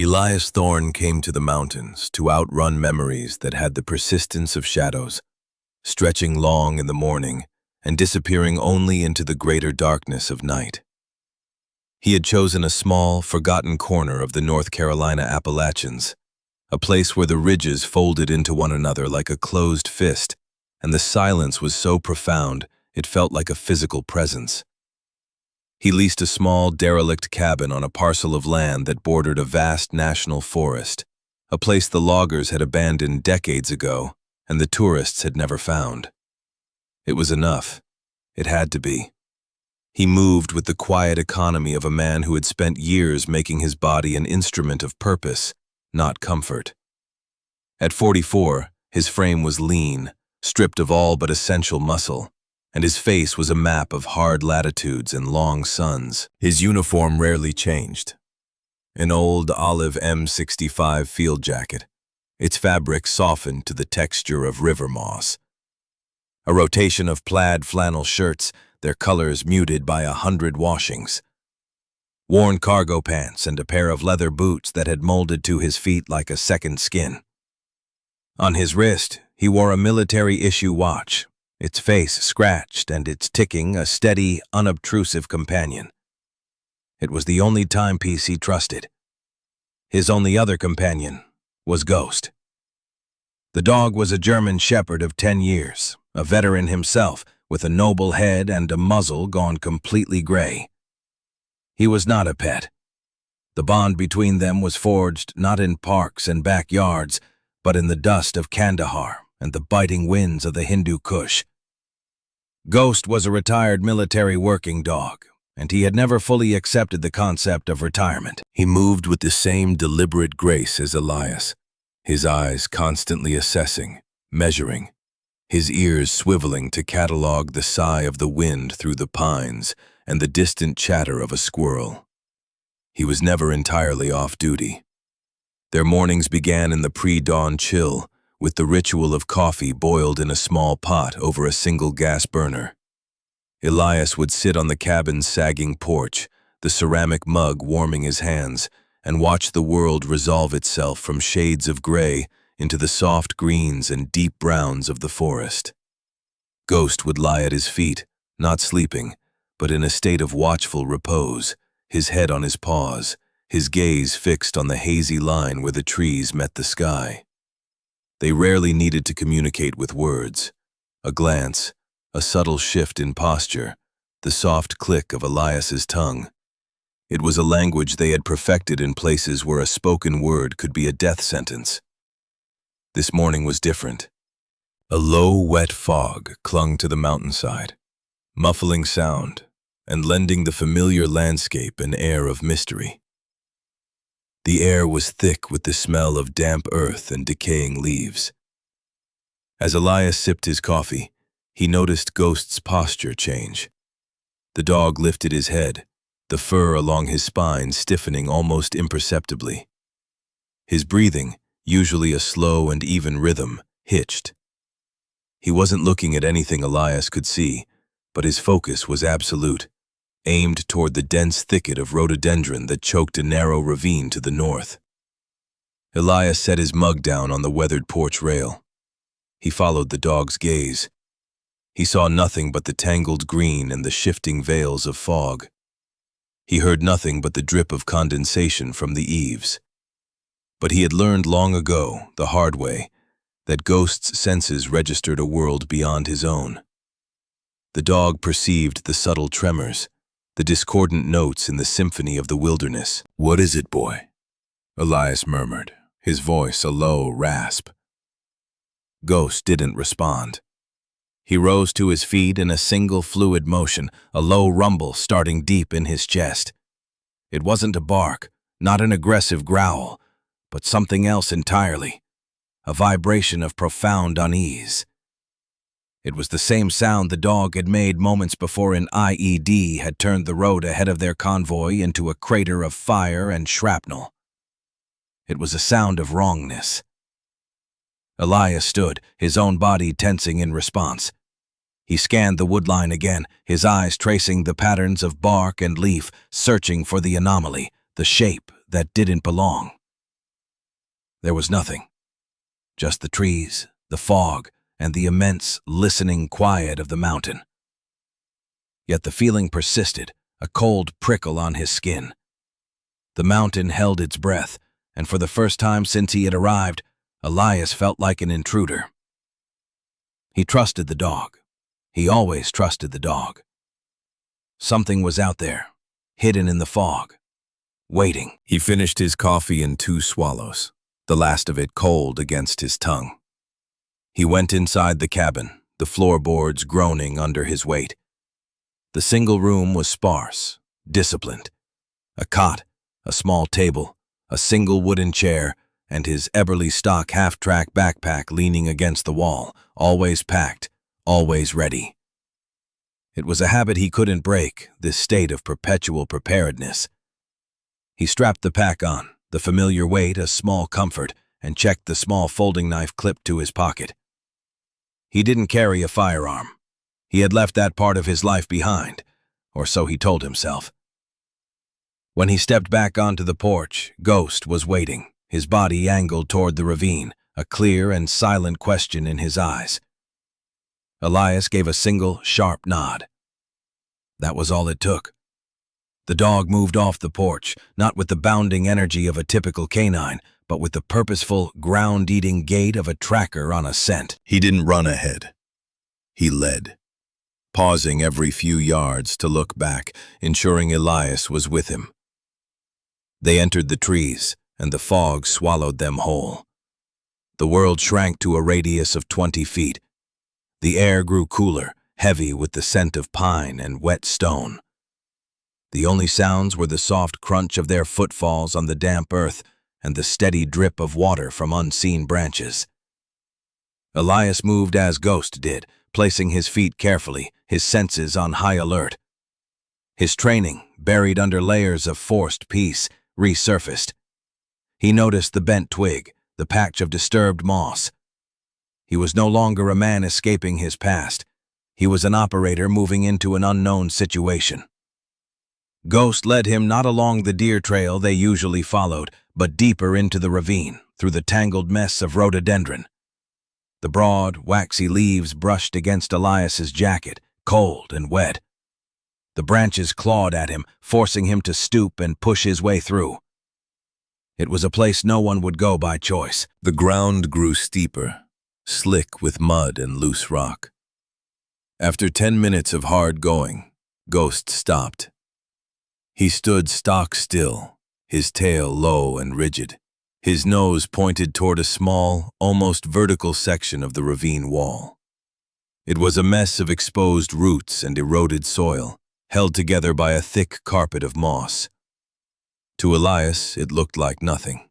Elias Thorne came to the mountains to outrun memories that had the persistence of shadows, stretching long in the morning and disappearing only into the greater darkness of night. He had chosen a small, forgotten corner of the North Carolina Appalachians, a place where the ridges folded into one another like a closed fist, and the silence was so profound it felt like a physical presence. He leased a small, derelict cabin on a parcel of land that bordered a vast national forest, a place the loggers had abandoned decades ago and the tourists had never found. It was enough. It had to be. He moved with the quiet economy of a man who had spent years making his body an instrument of purpose, not comfort. At 44, his frame was lean, stripped of all but essential muscle, and his face was a map of hard latitudes and long suns. His uniform rarely changed. An old olive M65 field jacket, its fabric softened to the texture of river moss. A rotation of plaid flannel shirts, their colors muted by 100 washings. Worn cargo pants and a pair of leather boots that had molded to his feet like a second skin. On his wrist, he wore a military-issue watch, its face scratched and its ticking a steady, unobtrusive companion. It was the only timepiece he trusted. His only other companion was Ghost. The dog was a German shepherd of 10 years, a veteran himself, with a noble head and a muzzle gone completely gray. He was not a pet. The bond between them was forged not in parks and backyards, but in the dust of Kandahar and the biting winds of the Hindu Kush. Ghost was a retired military working dog, and he had never fully accepted the concept of retirement. He moved with the same deliberate grace as Elias, his eyes constantly assessing, measuring, his ears swiveling to catalog the sigh of the wind through the pines and the distant chatter of a squirrel. He was never entirely off duty. Their mornings began in the pre-dawn chill, with the ritual of coffee boiled in a small pot over a single gas burner. Elias would sit on the cabin's sagging porch, the ceramic mug warming his hands, and watch the world resolve itself from shades of gray into the soft greens and deep browns of the forest. Ghost would lie at his feet, not sleeping, but in a state of watchful repose, his head on his paws, his gaze fixed on the hazy line where the trees met the sky. They rarely needed to communicate with words. A glance, a subtle shift in posture, the soft click of Elias's tongue. It was a language they had perfected in places where a spoken word could be a death sentence. This morning was different. A low, wet fog clung to the mountainside, muffling sound and lending the familiar landscape an air of mystery. The air was thick with the smell of damp earth and decaying leaves. As Elias sipped his coffee, he noticed Ghost's posture change. The dog lifted his head, the fur along his spine stiffening almost imperceptibly. His breathing, usually a slow and even rhythm, hitched. He wasn't looking at anything Elias could see, but his focus was absolute, aimed toward the dense thicket of rhododendron that choked a narrow ravine to the north. Elias set his mug down on the weathered porch rail. He followed the dog's gaze. He saw nothing but the tangled green and the shifting veils of fog. He heard nothing but the drip of condensation from the eaves. But he had learned long ago, the hard way, that Ghost's senses registered a world beyond his own. The dog perceived the subtle tremors, the discordant notes in the symphony of the wilderness. "What is it, boy?" Elias murmured, his voice a low rasp. Ghost didn't respond. He rose to his feet in a single fluid motion, a low rumble starting deep in his chest. It wasn't a bark, not an aggressive growl, but something else entirely, a vibration of profound unease. It was the same sound the dog had made moments before an IED had turned the road ahead of their convoy into a crater of fire and shrapnel. It was a sound of wrongness. Elias stood, his own body tensing in response. He scanned the woodline again, his eyes tracing the patterns of bark and leaf, searching for the anomaly, the shape that didn't belong. There was nothing. Just the trees, the fog, and the immense, listening quiet of the mountain. Yet the feeling persisted, a cold prickle on his skin. The mountain held its breath, and for the first time since he had arrived, Elias felt like an intruder. He trusted the dog. He always trusted the dog. Something was out there, hidden in the fog, waiting. He finished his coffee in 2 swallows, the last of it cold against his tongue. He went inside the cabin, the floorboards groaning under his weight. The single room was sparse, disciplined. A cot, a small table, a single wooden chair, and his Eberly stock half-track backpack leaning against the wall, always packed, always ready. It was a habit he couldn't break, this state of perpetual preparedness. He strapped the pack on, the familiar weight a small comfort, and checked the small folding knife clipped to his pocket. He didn't carry a firearm. He had left that part of his life behind, or so he told himself. When he stepped back onto the porch, Ghost was waiting, his body angled toward the ravine, a clear and silent question in his eyes. Elias gave a single, sharp nod. That was all it took. The dog moved off the porch, not with the bounding energy of a typical canine, but with the purposeful, ground-eating gait of a tracker on a scent. He didn't run ahead. He led, pausing every few yards to look back, ensuring Elias was with him. They entered the trees, and the fog swallowed them whole. The world shrank to a radius of 20 feet. The air grew cooler, heavy with the scent of pine and wet stone. The only sounds were the soft crunch of their footfalls on the damp earth and the steady drip of water from unseen branches. Elias moved as Ghost did, placing his feet carefully, his senses on high alert. His training, buried under layers of forced peace, resurfaced. He noticed the bent twig, the patch of disturbed moss. He was no longer a man escaping his past. He was an operator moving into an unknown situation. Ghost led him not along the deer trail they usually followed, but deeper into the ravine, through the tangled mess of rhododendron. The broad, waxy leaves brushed against Elias's jacket, cold and wet. The branches clawed at him, forcing him to stoop and push his way through. It was a place no one would go by choice. The ground grew steeper, slick with mud and loose rock. After 10 minutes of hard going, Ghost stopped. He stood stock still, his tail low and rigid, his nose pointed toward a small, almost vertical section of the ravine wall. It was a mess of exposed roots and eroded soil, held together by a thick carpet of moss. To Elias, it looked like nothing.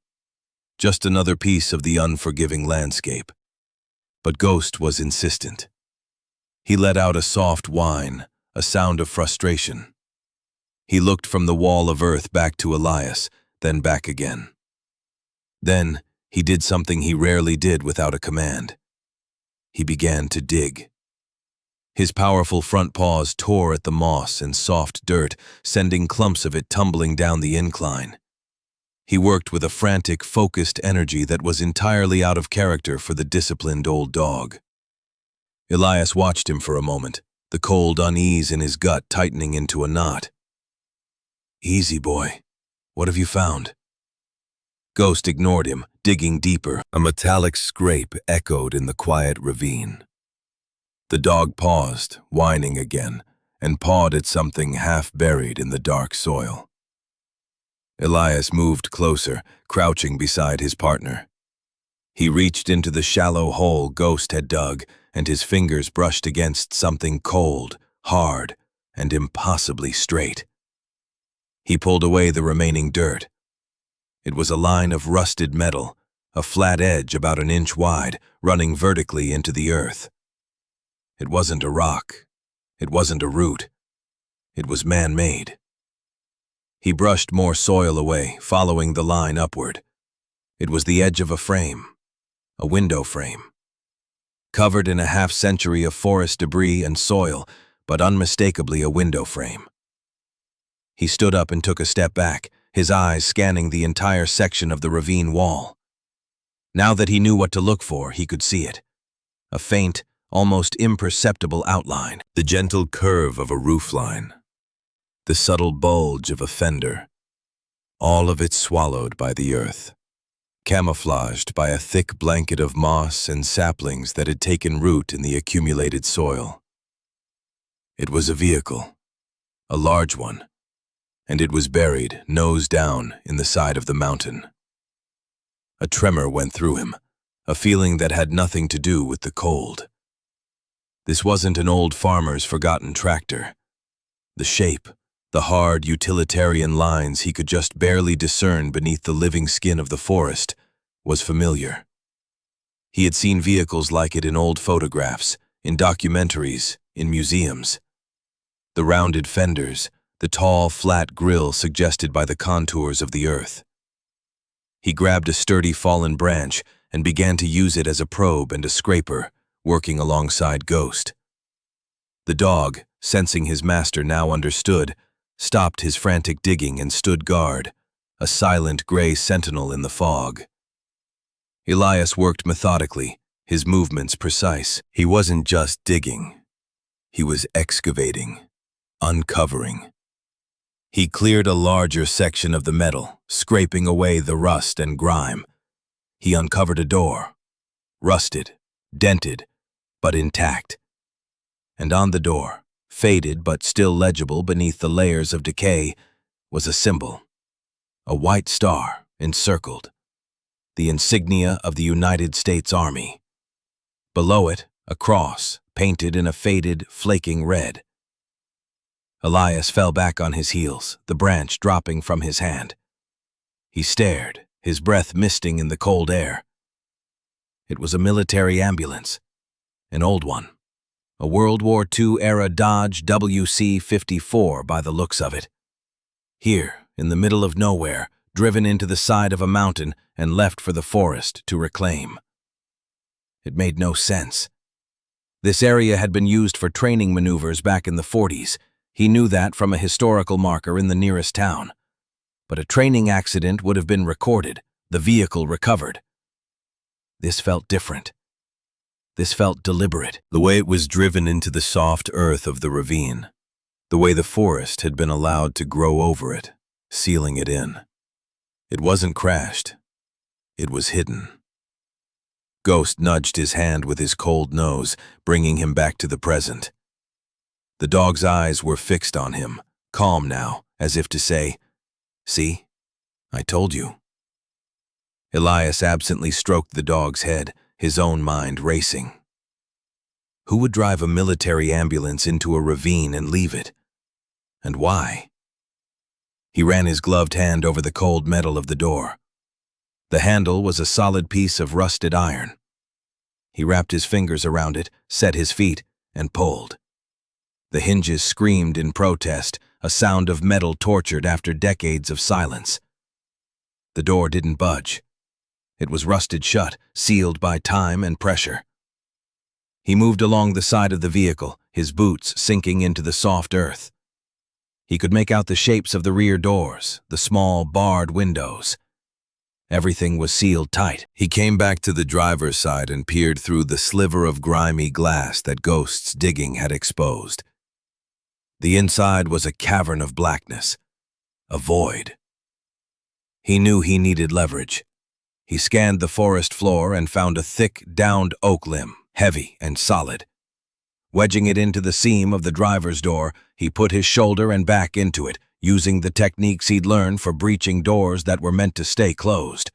Just another piece of the unforgiving landscape. But Ghost was insistent. He let out a soft whine, a sound of frustration. He looked from the wall of earth back to Elias, then back again. Then, he did something he rarely did without a command. He began to dig. His powerful front paws tore at the moss and soft dirt, sending clumps of it tumbling down the incline. He worked with a frantic, focused energy that was entirely out of character for the disciplined old dog. Elias watched him for a moment, the cold unease in his gut tightening into a knot. "Easy, boy. What have you found?" Ghost ignored him, digging deeper. A metallic scrape echoed in the quiet ravine. The dog paused, whining again, and pawed at something half buried in the dark soil. Elias moved closer, crouching beside his partner. He reached into the shallow hole Ghost had dug, and his fingers brushed against something cold, hard, and impossibly straight. He pulled away the remaining dirt. It was a line of rusted metal, a flat edge about an inch wide, running vertically into the earth. It wasn't a rock. It wasn't a root. It was man-made. He brushed more soil away, following the line upward. It was the edge of a frame, a window frame. Covered in a half-century of forest debris and soil, but unmistakably a window frame. He stood up and took a step back, his eyes scanning the entire section of the ravine wall. Now that he knew what to look for, he could see it. A faint, almost imperceptible outline, the gentle curve of a roofline, the subtle bulge of a fender, all of it swallowed by the earth, camouflaged by a thick blanket of moss and saplings that had taken root in the accumulated soil. It was a vehicle, a large one, and it was buried, nose down, in the side of the mountain. A tremor went through him, a feeling that had nothing to do with the cold. This wasn't an old farmer's forgotten tractor. The shape, the hard utilitarian lines he could just barely discern beneath the living skin of the forest, was familiar. He had seen vehicles like it in old photographs, in documentaries, in museums. The rounded fenders, the tall, flat grille suggested by the contours of the earth. He grabbed a sturdy fallen branch and began to use it as a probe and a scraper, working alongside Ghost. The dog, sensing his master now understood, stopped his frantic digging and stood guard, a silent gray sentinel in the fog. Elias worked methodically, his movements precise. He wasn't just digging. He was excavating, uncovering. He cleared a larger section of the metal, scraping away the rust and grime. He uncovered a door, rusted, dented, but intact. And on the door, faded but still legible beneath the layers of decay, was a symbol, a white star encircled, the insignia of the United States Army. Below it, a cross, painted in a faded, flaking red. Elias fell back on his heels, the branch dropping from his hand. He stared, his breath misting in the cold air. It was a military ambulance, an old one, a World War II-era Dodge WC-54 by the looks of it. Here, in the middle of nowhere, driven into the side of a mountain and left for the forest to reclaim. It made no sense. This area had been used for training maneuvers back in the 40s. He knew that from a historical marker in the nearest town. But a training accident would have been recorded, the vehicle recovered. This felt different. This felt deliberate. The way it was driven into the soft earth of the ravine. The way the forest had been allowed to grow over it, sealing it in. It wasn't crashed. It was hidden. Ghost nudged his hand with his cold nose, bringing him back to the present. The dog's eyes were fixed on him, calm now, as if to say, "See, I told you." Elias absently stroked the dog's head, his own mind racing. Who would drive a military ambulance into a ravine and leave it? And why? He ran his gloved hand over the cold metal of the door. The handle was a solid piece of rusted iron. He wrapped his fingers around it, set his feet, and pulled. The hinges screamed in protest, a sound of metal tortured after decades of silence. The door didn't budge. It was rusted shut, sealed by time and pressure. He moved along the side of the vehicle, his boots sinking into the soft earth. He could make out the shapes of the rear doors, the small, barred windows. Everything was sealed tight. He came back to the driver's side and peered through the sliver of grimy glass that Ghost's digging had exposed. The inside was a cavern of blackness, a void. He knew he needed leverage. He scanned the forest floor and found a thick, downed oak limb, heavy and solid. Wedging it into the seam of the driver's door, he put his shoulder and back into it, using the techniques he'd learned for breaching doors that were meant to stay closed.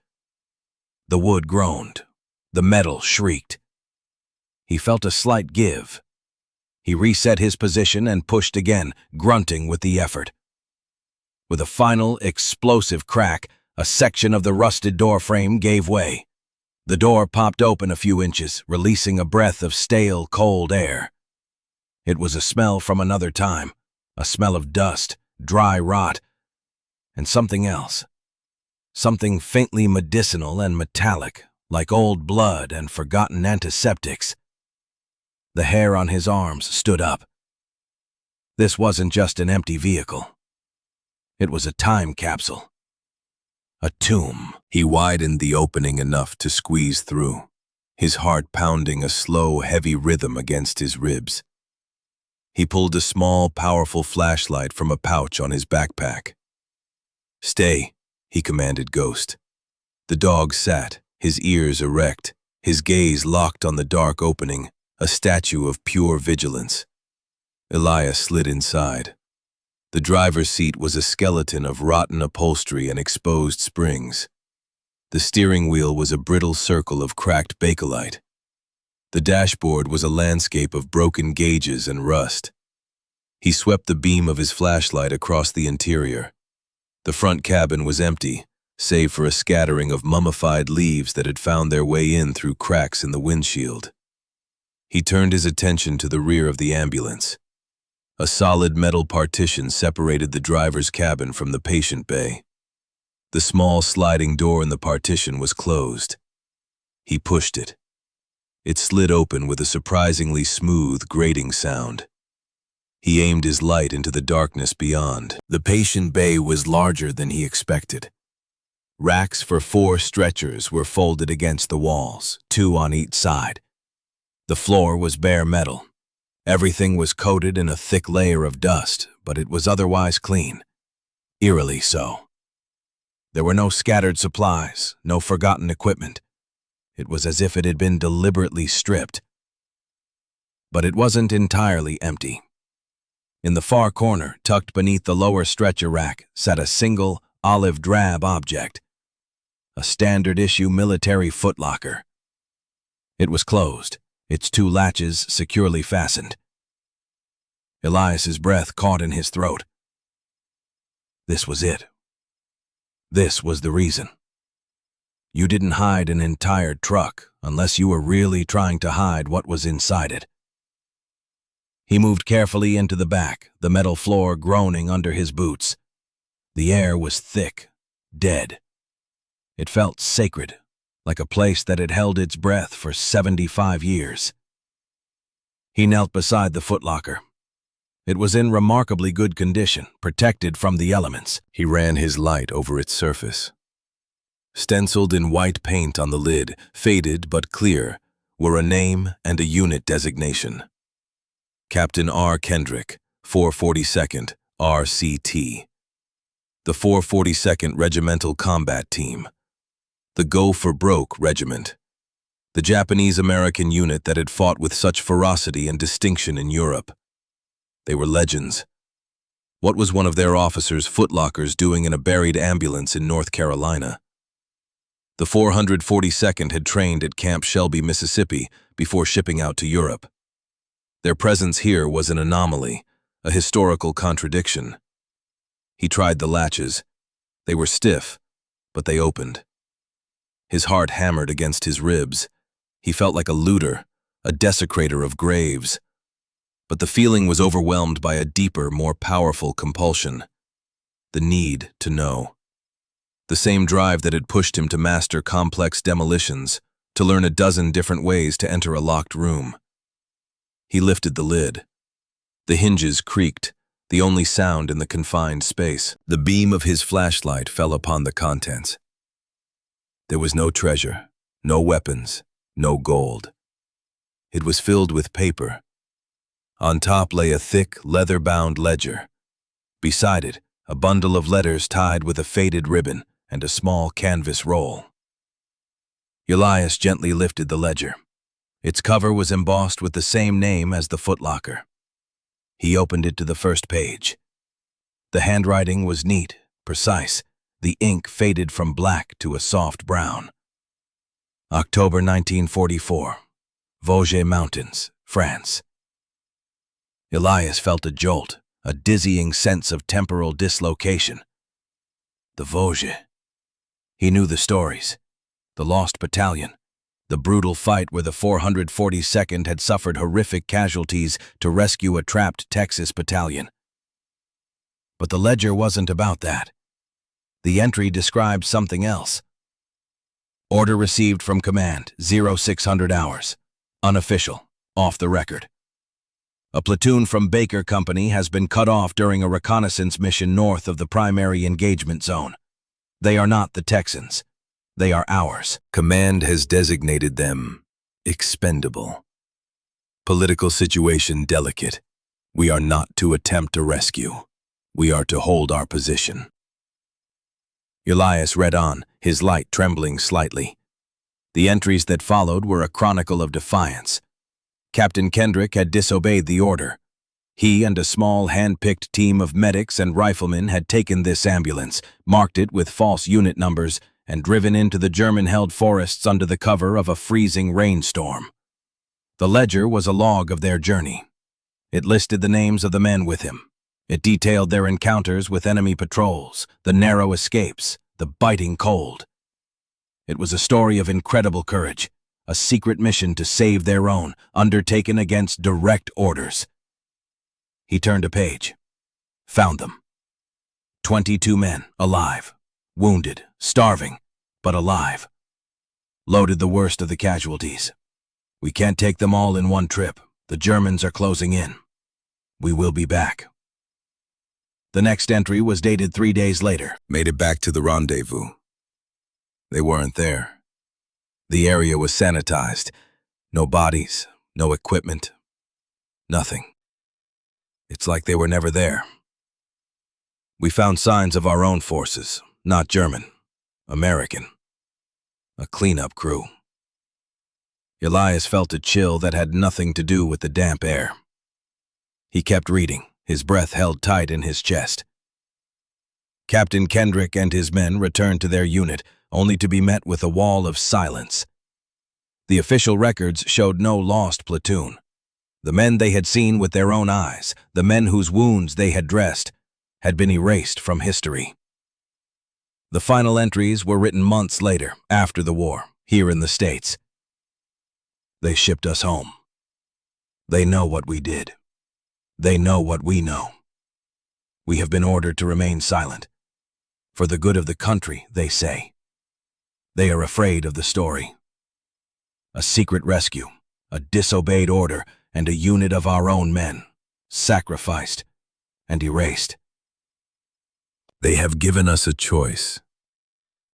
The wood groaned. The metal shrieked. He felt a slight give. He reset his position and pushed again, grunting with the effort. With a final, explosive crack, a section of the rusted door frame gave way. The door popped open a few inches, releasing a breath of stale, cold air. It was a smell from another time, a smell of dust, dry rot, and something else. Something faintly medicinal and metallic, like old blood and forgotten antiseptics. The hair on his arms stood up. This wasn't just an empty vehicle. It was a time capsule. A tomb. He widened the opening enough to squeeze through, his heart pounding a slow, heavy rhythm against his ribs. He pulled a small, powerful flashlight from a pouch on his backpack. "Stay," he commanded Ghost. The dog sat, his ears erect, his gaze locked on the dark opening, a statue of pure vigilance. Elias slid inside. The driver's seat was a skeleton of rotten upholstery and exposed springs. The steering wheel was a brittle circle of cracked bakelite. The dashboard was a landscape of broken gauges and rust. He swept the beam of his flashlight across the interior. The front cabin was empty, save for a scattering of mummified leaves that had found their way in through cracks in the windshield. He turned his attention to the rear of the ambulance. A solid metal partition separated the driver's cabin from the patient bay. The small sliding door in the partition was closed. He pushed it. It slid open with a surprisingly smooth, grating sound. He aimed his light into the darkness beyond. The patient bay was larger than he expected. Racks for 4 stretchers were folded against the walls, 2 on each side. The floor was bare metal. Everything was coated in a thick layer of dust, but it was otherwise clean. Eerily so. There were no scattered supplies, no forgotten equipment. It was as if it had been deliberately stripped. But it wasn't entirely empty. In the far corner, tucked beneath the lower stretcher rack, sat a single, olive-drab object. A standard-issue military footlocker. It was closed, its 2 latches securely fastened. Elias's breath caught in his throat. This was it. This was the reason. You didn't hide an entire truck unless you were really trying to hide what was inside it. He moved carefully into the back, the metal floor groaning under his boots. The air was thick, dead. It felt sacred, like a place that had held its breath for 75 years. He knelt beside the footlocker. It was in remarkably good condition, protected from the elements. He ran his light over its surface. Stenciled in white paint on the lid, faded but clear, were a name and a unit designation. Captain R. Kendrick, 442nd RCT. The 442nd Regimental Combat Team. The Go for Broke Regiment. The Japanese-American unit that had fought with such ferocity and distinction in Europe. They were legends. What was one of their officers' footlockers doing in a buried ambulance in North Carolina? The 442nd had trained at Camp Shelby, Mississippi, before shipping out to Europe. Their presence here was an anomaly, a historical contradiction. He tried the latches. They were stiff, but they opened. His heart hammered against his ribs. He felt like a looter, a desecrator of graves. But the feeling was overwhelmed by a deeper, more powerful compulsion. The need to know. The same drive that had pushed him to master complex demolitions, to learn a dozen different ways to enter a locked room. He lifted the lid. The hinges creaked, the only sound in the confined space. The beam of his flashlight fell upon the contents. There was no treasure, no weapons, no gold. It was filled with paper. On top lay a thick, leather-bound ledger. Beside it, a bundle of letters tied with a faded ribbon and a small canvas roll. Elias gently lifted the ledger. Its cover was embossed with the same name as the footlocker. He opened it to the first page. The handwriting was neat, precise. The ink faded from black to a soft brown. October 1944, Vosges Mountains, France. Elias felt a jolt, a dizzying sense of temporal dislocation. The Vosges. He knew the stories. The lost battalion. The brutal fight where the 442nd had suffered horrific casualties to rescue a trapped Texas battalion. But the ledger wasn't about that. The entry described something else. Order received from command, 0600 hours. Unofficial, off the record. A platoon from Baker Company has been cut off during a reconnaissance mission north of the primary engagement zone. They are not the Texans. They are ours. Command has designated them expendable. Political situation delicate. We are not to attempt a rescue. We are to hold our position. Elias read on, his light trembling slightly. The entries that followed were a chronicle of defiance. Captain Kendrick had disobeyed the order. He and a small hand-picked team of medics and riflemen had taken this ambulance, marked it with false unit numbers, and driven into the German-held forests under the cover of a freezing rainstorm. The ledger was a log of their journey. It listed the names of the men with him. It detailed their encounters with enemy patrols, the narrow escapes, the biting cold. It was a story of incredible courage, a secret mission to save their own, undertaken against direct orders. He turned a page. Found them. 22 men, alive, wounded, starving, but alive. Loaded the worst of the casualties. We can't take them all in one trip. The Germans are closing in. We will be back. The next entry was dated 3 days later. Made it back to the rendezvous. They weren't there. The area was sanitized. No bodies, no equipment, nothing. It's like they were never there. We found signs of our own forces, not German, American. A cleanup crew. Elias felt a chill that had nothing to do with the damp air. He kept reading, his breath held tight in his chest. Captain Kendrick and his men returned to their unit, only to be met with a wall of silence. The official records showed no lost platoon. The men they had seen with their own eyes, the men whose wounds they had dressed, had been erased from history. The final entries were written months later, after the war, here in the States. They shipped us home. They know what we did. They know what we know. We have been ordered to remain silent. For the good of the country, they say. They are afraid of the story. A secret rescue, a disobeyed order, and a unit of our own men, sacrificed and erased. They have given us a choice,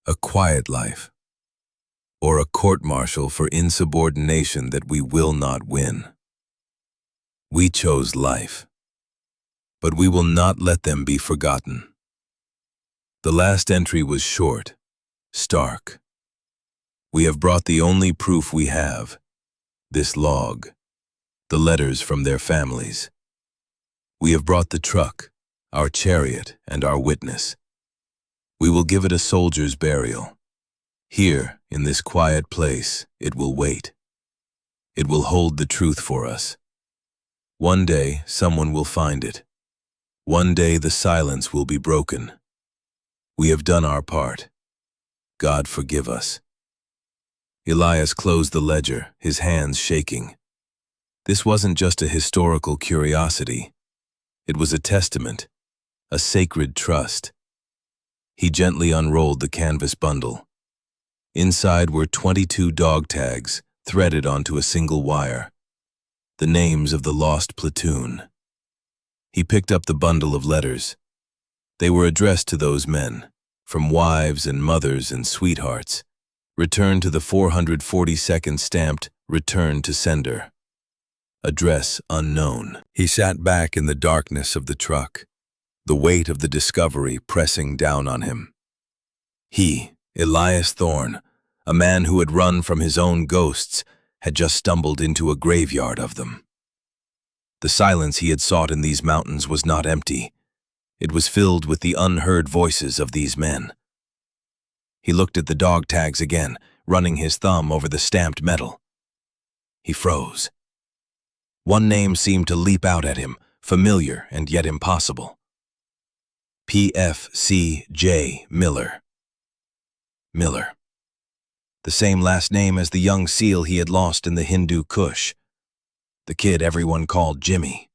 a quiet life, or a court-martial for insubordination that we will not win. We chose life, but we will not let them be forgotten. The last entry was short, stark. We have brought the only proof we have, this log, the letters from their families. We have brought the truck, our chariot, and our witness. We will give it a soldier's burial. Here, in this quiet place, it will wait. It will hold the truth for us. One day, someone will find it. One day, the silence will be broken. We have done our part. God forgive us. Elias closed the ledger, his hands shaking. This wasn't just a historical curiosity. It was a testament, a sacred trust. He gently unrolled the canvas bundle. Inside were 22 dog tags threaded onto a single wire, the names of the lost platoon. He picked up the bundle of letters. They were addressed to those men, from wives and mothers and sweethearts. Return to the 442nd stamped, Return to Sender. Address unknown. He sat back in the darkness of the truck, the weight of the discovery pressing down on him. He, Elias Thorne, a man who had run from his own ghosts, had just stumbled into a graveyard of them. The silence he had sought in these mountains was not empty. It was filled with the unheard voices of these men. He looked at the dog tags again, running his thumb over the stamped metal. He froze. One name seemed to leap out at him, familiar and yet impossible. P.F.C.J. Miller. Miller. The same last name as the young SEAL he had lost in the Hindu Kush. The kid everyone called Jimmy.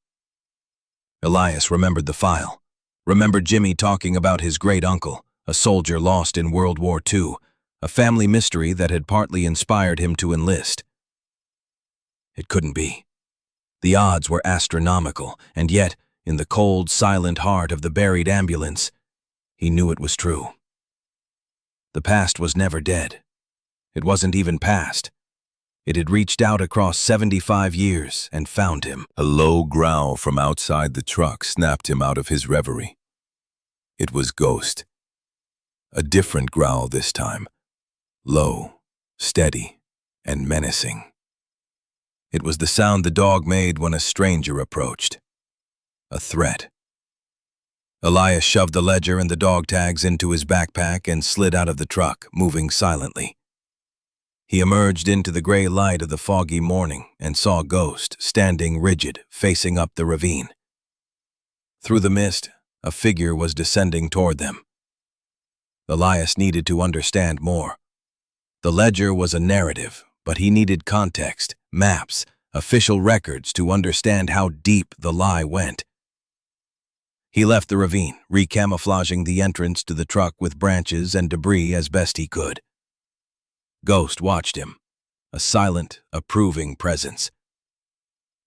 Elias remembered the file. Remembered Jimmy talking about his great-uncle, a soldier lost in World War II, a family mystery that had partly inspired him to enlist. It couldn't be. The odds were astronomical, and yet, in the cold, silent heart of the buried ambulance, he knew it was true. The past was never dead. It wasn't even past. It had reached out across 75 years and found him. A low growl from outside the truck snapped him out of his reverie. It was Ghost. A different growl this time. Low, steady, and menacing. It was the sound the dog made when a stranger approached. A threat. Elias shoved the ledger and the dog tags into his backpack and slid out of the truck, moving silently. He emerged into the gray light of the foggy morning and saw Ghost standing rigid, facing up the ravine. Through the mist, a figure was descending toward them. Elias needed to understand more. The ledger was a narrative, but he needed context, maps, official records to understand how deep the lie went. He left the ravine, recamouflaging the entrance to the truck with branches and debris as best he could. Ghost watched him, a silent, approving presence.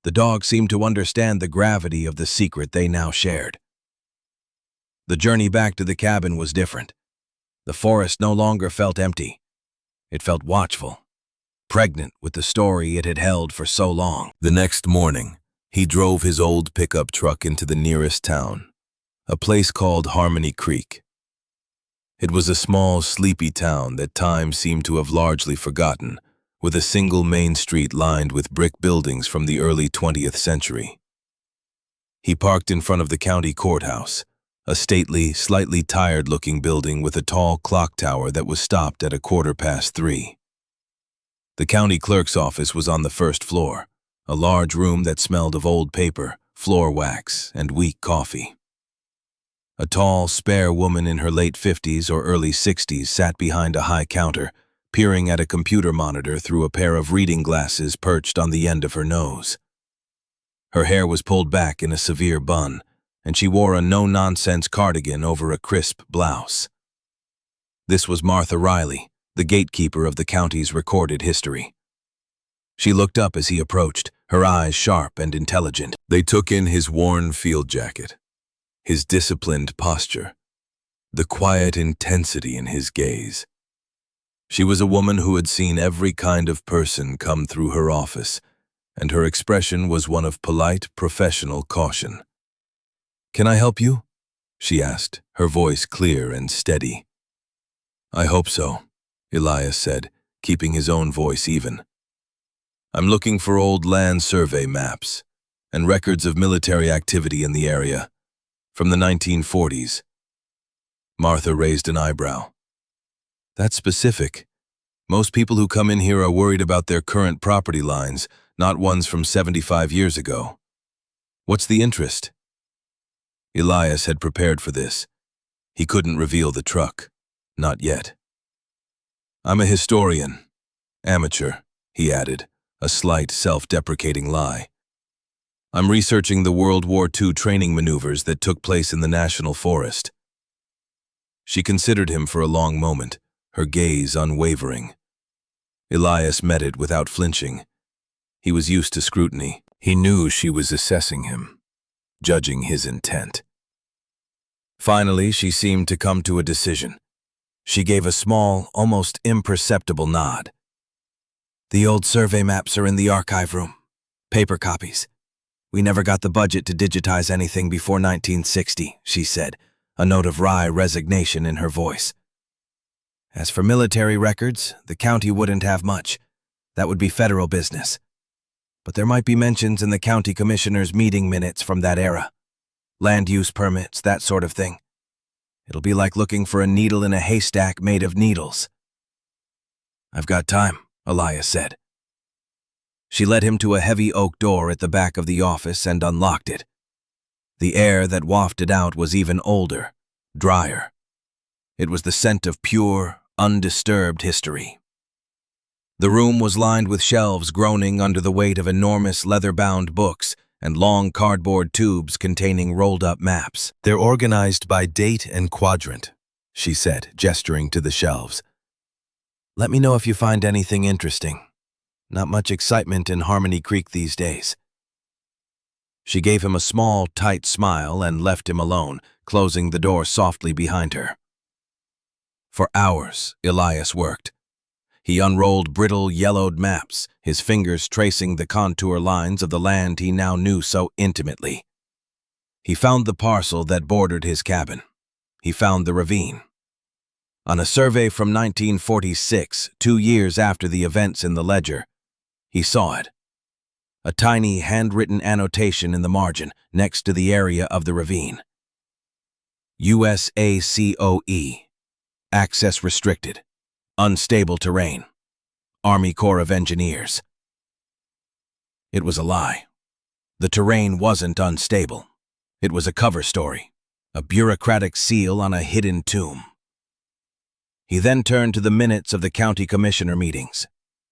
The dog seemed to understand the gravity of the secret they now shared. The journey back to the cabin was different. The forest no longer felt empty. It felt watchful, pregnant with the story it had held for so long. The next morning, he drove his old pickup truck into the nearest town, a place called Harmony Creek. It was a small, sleepy town that time seemed to have largely forgotten, with a single main street lined with brick buildings from the early 20th century. He parked in front of the county courthouse, a stately, slightly tired-looking building with a tall clock tower that was stopped at 3:15. The county clerk's office was on the first floor, a large room that smelled of old paper, floor wax, and weak coffee. A tall, spare woman in her late 50s or early 60s sat behind a high counter, peering at a computer monitor through a pair of reading glasses perched on the end of her nose. Her hair was pulled back in a severe bun, and she wore a no-nonsense cardigan over a crisp blouse. This was Martha Riley, the gatekeeper of the county's recorded history. She looked up as he approached, her eyes sharp and intelligent. They took in his worn field jacket, his disciplined posture, the quiet intensity in his gaze. She was a woman who had seen every kind of person come through her office, and her expression was one of polite, professional caution. "Can I help you?" she asked, her voice clear and steady. "I hope so," Elias said, keeping his own voice even. "I'm looking for old land survey maps and records of military activity in the area, from the 1940s. Martha raised an eyebrow. "That's specific. Most people who come in here are worried about their current property lines, not ones from 75 years ago. What's the interest?" Elias had prepared for this. He couldn't reveal the truck. Not yet. "I'm a historian. Amateur," he added, a slight, self-deprecating lie. "I'm researching the World War II training maneuvers that took place in the National Forest." She considered him for a long moment, her gaze unwavering. Elias met it without flinching. He was used to scrutiny. He knew she was assessing him, judging his intent. Finally, she seemed to come to a decision. She gave a small, almost imperceptible nod. "The old survey maps are in the archive room. Paper copies. We never got the budget to digitize anything before 1960, she said, a note of wry resignation in her voice. As for military records, the county wouldn't have much. That would be federal business. But there might be mentions in the county commissioner's meeting minutes from that era. Land use permits, that sort of thing. It'll be like looking for a needle in a haystack made of needles." "I've got time," Elias said. She led him to a heavy oak door at the back of the office and unlocked it. The air that wafted out was even older, drier. It was the scent of pure, undisturbed history. The room was lined with shelves groaning under the weight of enormous leather-bound books and long cardboard tubes containing rolled-up maps. "They're organized by date and quadrant," she said, gesturing to the shelves. "Let me know if you find anything interesting. Not much excitement in Harmony Creek these days." She gave him a small, tight smile and left him alone, closing the door softly behind her. For hours, Elias worked. He unrolled brittle, yellowed maps, his fingers tracing the contour lines of the land he now knew so intimately. He found the parcel that bordered his cabin. He found the ravine. On a survey from 1946, 2 years after the events in the ledger, he saw it. A tiny handwritten annotation in the margin next to the area of the ravine. USACOE. Access restricted. Unstable terrain. Army Corps of Engineers. It was a lie. The terrain wasn't unstable. It was a cover story, a bureaucratic seal on a hidden tomb. He then turned to the minutes of the county commissioner meetings.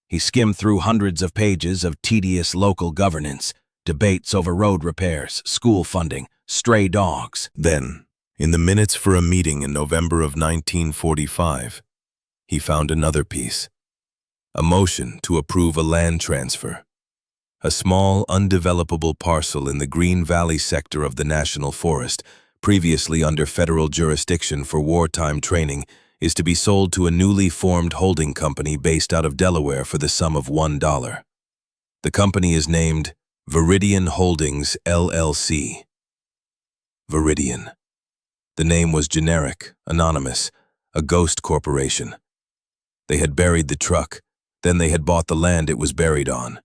He skimmed through hundreds of pages of tedious local governance, debates over road repairs, school funding, stray dogs. Then, in the minutes for a meeting in November of 1945, he found another piece. A motion to approve a land transfer. A small, undevelopable parcel in the Green Valley sector of the National Forest, previously under federal jurisdiction for wartime training, is to be sold to a newly formed holding company based out of Delaware for the sum of $1. The company is named Viridian Holdings, LLC. Viridian. The name was generic, anonymous, a ghost corporation. They had buried the truck, then they had bought the land it was buried on.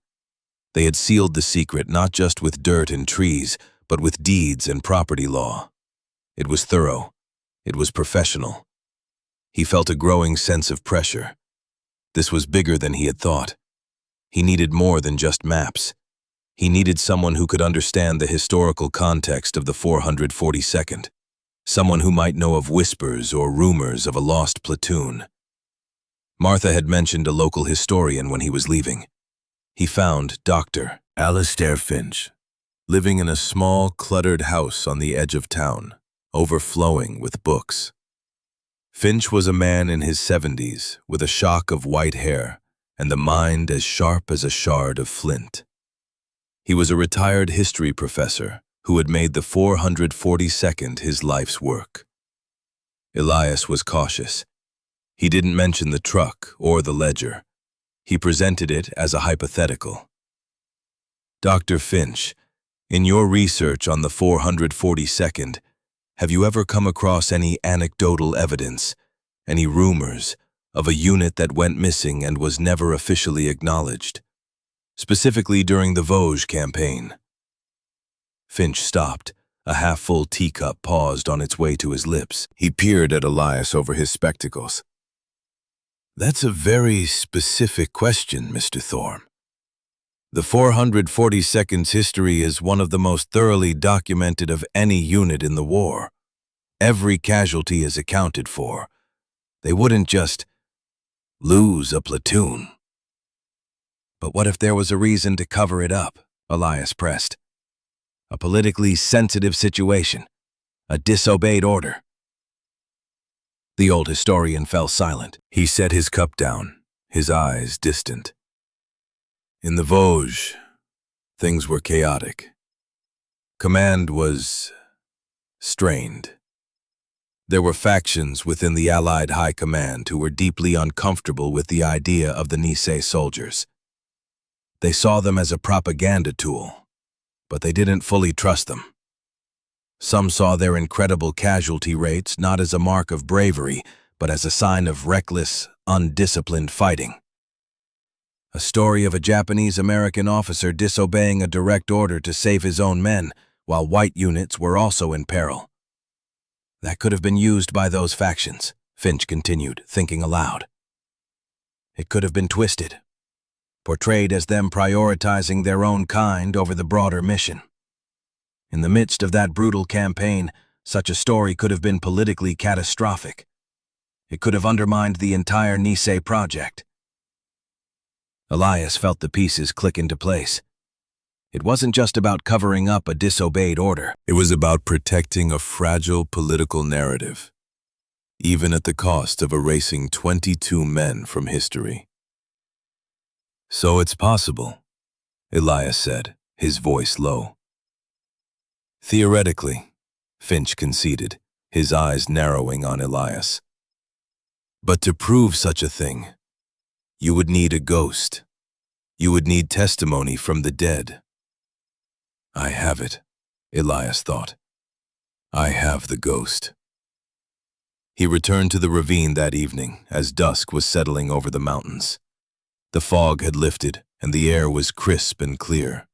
They had sealed the secret not just with dirt and trees, but with deeds and property law. It was thorough. It was professional. He felt a growing sense of pressure. This was bigger than he had thought. He needed more than just maps. He needed someone who could understand the historical context of the 442nd, someone who might know of whispers or rumors of a lost platoon. Martha had mentioned a local historian when he was leaving. He found Dr. Alistair Finch, living in a small, cluttered house on the edge of town, overflowing with books. Finch was a man in his 70s, with a shock of white hair and the mind as sharp as a shard of flint. He was a retired history professor who had made the 442nd his life's work. Elias was cautious. He didn't mention the truck or the ledger. He presented it as a hypothetical. Dr. Finch, in your research on the 442nd, have you ever come across any anecdotal evidence, any rumors, of a unit that went missing and was never officially acknowledged, specifically during the Vosges campaign? Finch stopped. A half-full teacup paused on its way to his lips. He peered at Elias over his spectacles. That's a very specific question, Mr. Thorne. The 442nd's history is one of the most thoroughly documented of any unit in the war. Every casualty is accounted for. They wouldn't just lose a platoon. But what if there was a reason to cover it up? Elias pressed. A politically sensitive situation. A disobeyed order. The old historian fell silent. He set his cup down, his eyes distant. In the Vosges, things were chaotic. Command was strained. There were factions within the Allied High Command who were deeply uncomfortable with the idea of the Nice soldiers. They saw them as a propaganda tool, but they didn't fully trust them. Some saw their incredible casualty rates not as a mark of bravery, but as a sign of reckless, undisciplined fighting. A story of a Japanese-American officer disobeying a direct order to save his own men, while white units were also in peril. That could have been used by those factions, Finch continued, thinking aloud. It could have been twisted, portrayed as them prioritizing their own kind over the broader mission. In the midst of that brutal campaign, such a story could have been politically catastrophic. It could have undermined the entire Nice project. Elias felt the pieces click into place. It wasn't just about covering up a disobeyed order. It was about protecting a fragile political narrative, even at the cost of erasing 22 men from history. So it's possible, Elias said, his voice low. Theoretically, Finch conceded, his eyes narrowing on Elias. But to prove such a thing, you would need a ghost. You would need testimony from the dead. I have it, Elias thought. I have the ghost. He returned to the ravine that evening as dusk was settling over the mountains. The fog had lifted and the air was crisp and clear.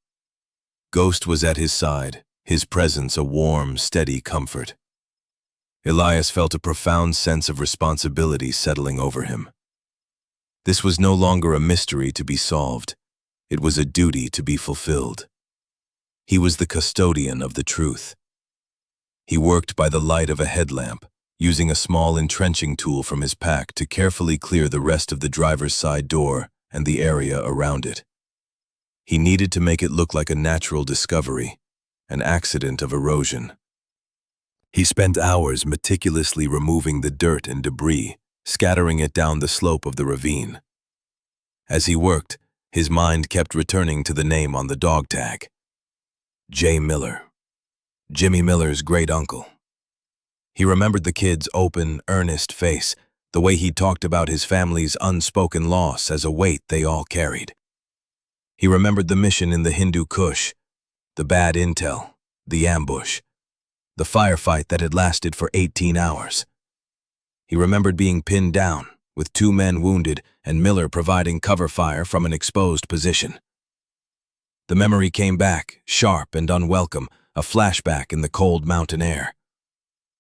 Ghost was at his side, his presence a warm, steady comfort. Elias felt a profound sense of responsibility settling over him. This was no longer a mystery to be solved. It was a duty to be fulfilled. He was the custodian of the truth. He worked by the light of a headlamp, using a small entrenching tool from his pack to carefully clear the rest of the driver's side door and the area around it. He needed to make it look like a natural discovery, an accident of erosion. He spent hours meticulously removing the dirt and debris, scattering it down the slope of the ravine. As he worked, his mind kept returning to the name on the dog tag. Jay Miller, Jimmy Miller's great uncle. He remembered the kid's open, earnest face, the way he talked about his family's unspoken loss as a weight they all carried. He remembered the mission in the Hindu Kush, the bad intel, the ambush, the firefight that had lasted for 18 hours. He remembered being pinned down, with 2 men wounded and Miller providing cover fire from an exposed position. The memory came back, sharp and unwelcome, a flashback in the cold mountain air.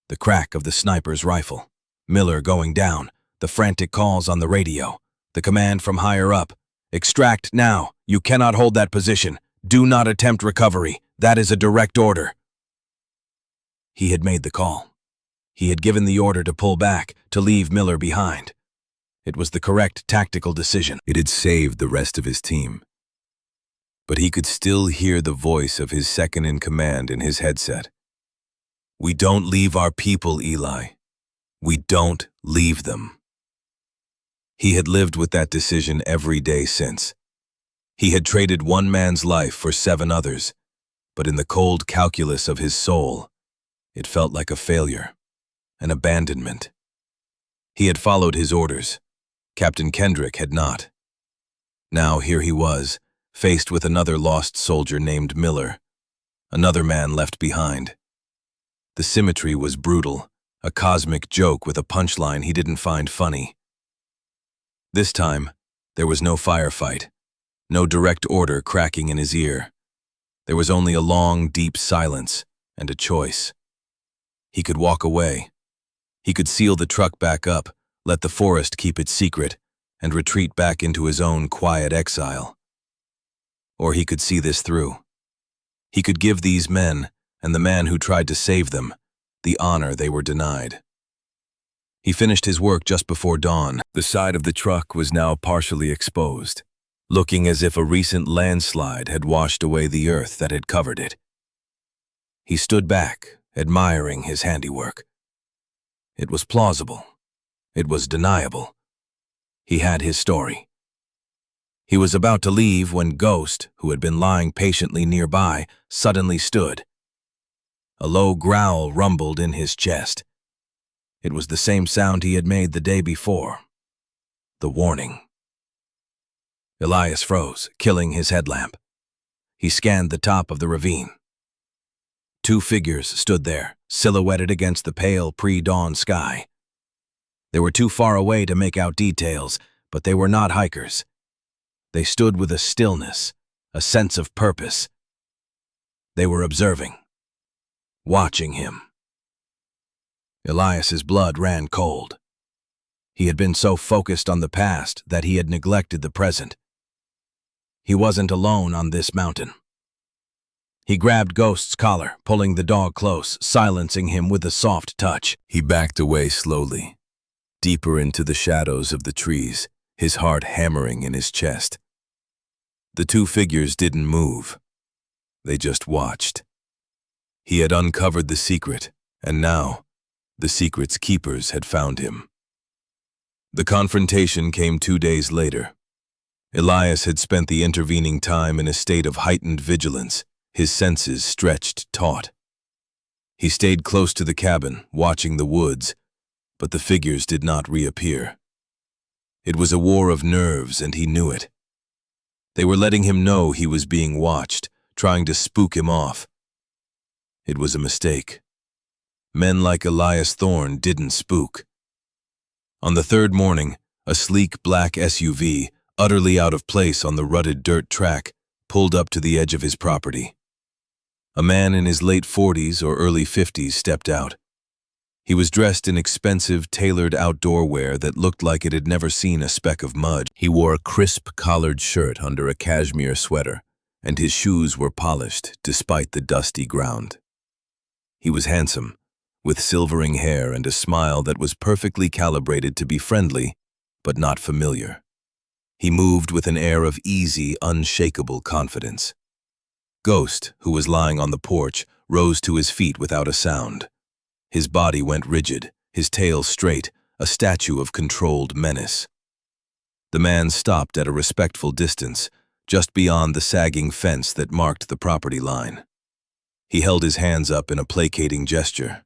The crack of the sniper's rifle, Miller going down, the frantic calls on the radio, the command from higher up, "Extract now, you cannot hold that position, do not attempt recovery, that is a direct order." He had made the call. He had given the order to pull back, to leave Miller behind. It was the correct tactical decision. It had saved the rest of his team. But he could still hear the voice of his second-in-command in his headset. "We don't leave our people, Eli. We don't leave them." He had lived with that decision every day since. He had traded one man's life for 7 others, but in the cold calculus of his soul, it felt like a failure, an abandonment. He had followed his orders. Captain Kendrick had not. Now here he was, faced with another lost soldier named Miller, another man left behind. The symmetry was brutal, a cosmic joke with a punchline he didn't find funny. This time, there was no firefight, no direct order cracking in his ear. There was only a long, deep silence and a choice. He could walk away. He could seal the truck back up, let the forest keep its secret, and retreat back into his own quiet exile. Or he could see this through. He could give these men, and the man who tried to save them, the honor they were denied. He finished his work just before dawn. The side of the truck was now partially exposed, looking as if a recent landslide had washed away the earth that had covered it. He stood back, admiring his handiwork. It was plausible. It was deniable. He had his story. He was about to leave when Ghost, who had been lying patiently nearby, suddenly stood. A low growl rumbled in his chest. It was the same sound he had made the day before. The warning. Elias froze, killing his headlamp. He scanned the top of the ravine. 2 figures stood there, silhouetted against the pale pre-dawn sky. They were too far away to make out details, but they were not hikers. They stood with a stillness, a sense of purpose. They were observing, watching him. Elias's blood ran cold. He had been so focused on the past that he had neglected the present. He wasn't alone on this mountain. He grabbed Ghost's collar, pulling the dog close, silencing him with a soft touch. He backed away slowly, deeper into the shadows of the trees, his heart hammering in his chest. The 2 figures didn't move. They just watched. He had uncovered the secret, and now, the secret's keepers had found him. The confrontation came 2 days later. Elias had spent the intervening time in a state of heightened vigilance, his senses stretched taut. He stayed close to the cabin, watching the woods, but the figures did not reappear. It was a war of nerves, and he knew it. They were letting him know he was being watched, trying to spook him off. It was a mistake. Men like Elias Thorne didn't spook. On the third morning, a sleek black SUV, utterly out of place on the rutted dirt track, pulled up to the edge of his property. A man in his late 40s or early 50s stepped out. He was dressed in expensive, tailored outdoor wear that looked like it had never seen a speck of mud. He wore a crisp collared shirt under a cashmere sweater, and his shoes were polished despite the dusty ground. He was handsome, with silvering hair and a smile that was perfectly calibrated to be friendly, but not familiar. He moved with an air of easy, unshakable confidence. Ghost, who was lying on the porch, rose to his feet without a sound. His body went rigid, his tail straight, a statue of controlled menace. The man stopped at a respectful distance, just beyond the sagging fence that marked the property line. He held his hands up in a placating gesture.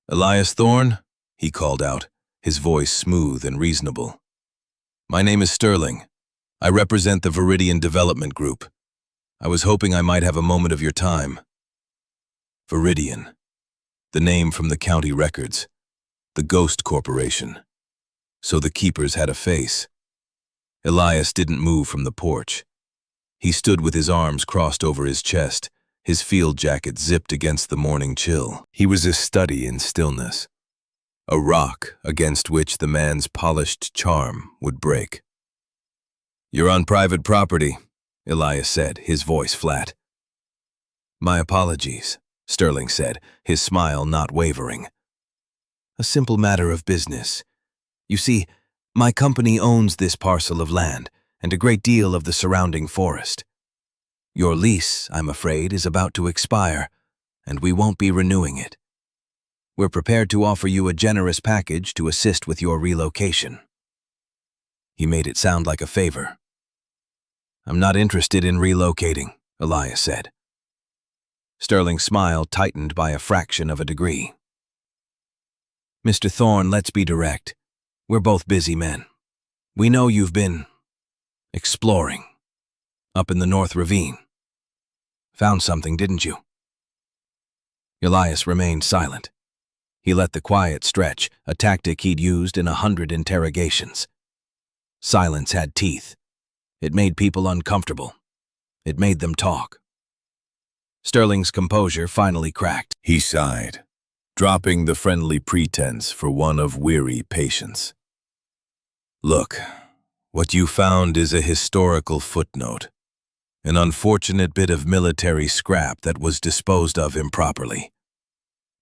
"Elias Thorne?" he called out, his voice smooth and reasonable. "My name is Sterling. I represent the Viridian Development Group. I was hoping I might have a moment of your time." Viridian. The name from the county records. The Ghost Corporation. So the keepers had a face. Elias didn't move from the porch. He stood with his arms crossed over his chest, his field jacket zipped against the morning chill. He was a study in stillness, a rock against which the man's polished charm would break. "You're on private property," Elias said, his voice flat. "My apologies," Sterling said, his smile not wavering. "A simple matter of business. You see, my company owns this parcel of land and a great deal of the surrounding forest. Your lease, I'm afraid, is about to expire, and we won't be renewing it. We're prepared to offer you a generous package to assist with your relocation." He made it sound like a favor. "I'm not interested in relocating," Elias said. Sterling's smile tightened by a fraction of a degree. "Mr. Thorne, let's be direct. We're both busy men. We know you've been exploring up in the North Ravine. Found something, didn't you?" Elias remained silent. He let the quiet stretch, a tactic he'd used in 100 interrogations. Silence had teeth. It made people uncomfortable. It made them talk. Sterling's composure finally cracked. He sighed, dropping the friendly pretense for one of weary patience. "Look, what you found is a historical footnote, an unfortunate bit of military scrap that was disposed of improperly.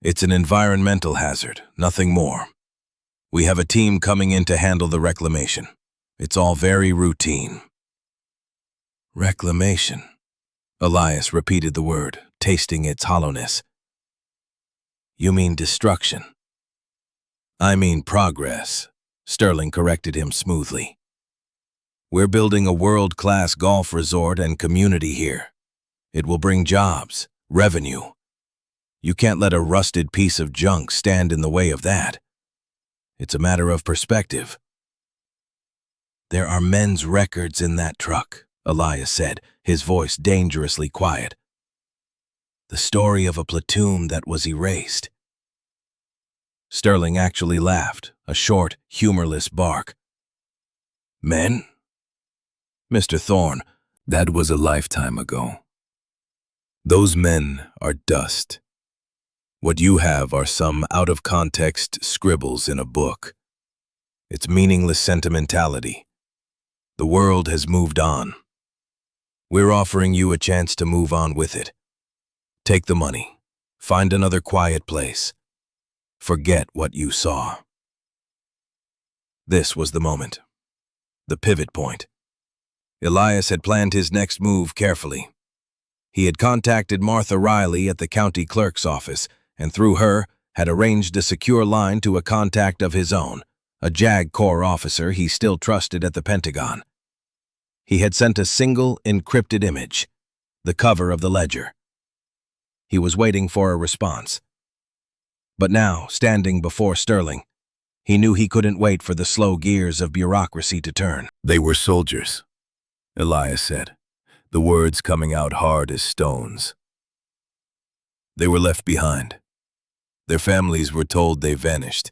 It's an environmental hazard, nothing more. We have a team coming in to handle the reclamation. It's all very routine." "Reclamation," Elias repeated the word, tasting its hollowness. "You mean destruction?" "I mean progress," Sterling corrected him smoothly. "We're building a world-class golf resort and community here. It will bring jobs, revenue. You can't let a rusted piece of junk stand in the way of that. It's a matter of perspective." "There are men's records in that truck," Elias said, his voice dangerously quiet. "The story of a platoon that was erased." Sterling actually laughed, a short, humorless bark. "Men?" "Mr. Thorne, that was a lifetime ago. Those men are dust. What you have are some out-of-context scribbles in a book. It's meaningless sentimentality. The world has moved on. We're offering you a chance to move on with it. Take the money. Find another quiet place. Forget what you saw." This was the moment. The pivot point. Elias had planned his next move carefully. He had contacted Martha Riley at the county clerk's office, and through her had arranged a secure line to a contact of his own, a JAG Corps officer he still trusted at the Pentagon. He had sent a single encrypted image, the cover of the ledger. He was waiting for a response. But now, standing before Sterling, He knew he couldn't wait for the slow gears of bureaucracy to turn. They were soldiers, Elias said, the words coming out hard as stones. They were left behind. Their families were told they vanished.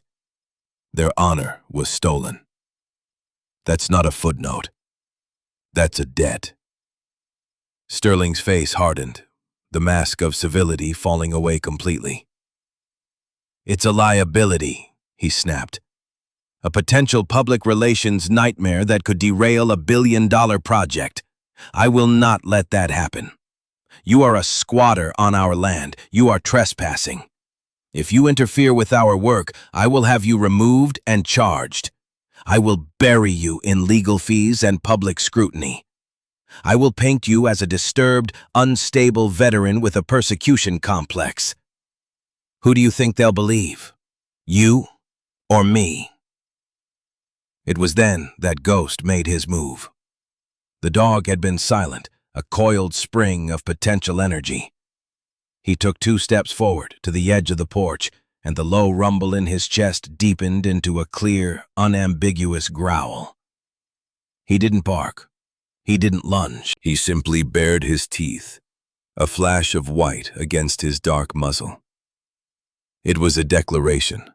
Their honor was stolen. That's not a footnote. That's a debt. Sterling's face hardened, the mask of civility falling away completely. It's a liability, he snapped. A potential public relations nightmare that could derail a billion-dollar project. I will not let that happen. You are a squatter on our land. You are trespassing. If you interfere with our work, I will have you removed and charged. I will bury you in legal fees and public scrutiny. I will paint you as a disturbed, unstable veteran with a persecution complex. Who do you think they'll believe? You or me? It was then that Ghost made his move. The dog had been silent, a coiled spring of potential energy. He took 2 steps forward to the edge of the porch, and the low rumble in his chest deepened into a clear, unambiguous growl. He didn't bark. He didn't lunge. He simply bared his teeth, a flash of white against his dark muzzle. It was a declaration,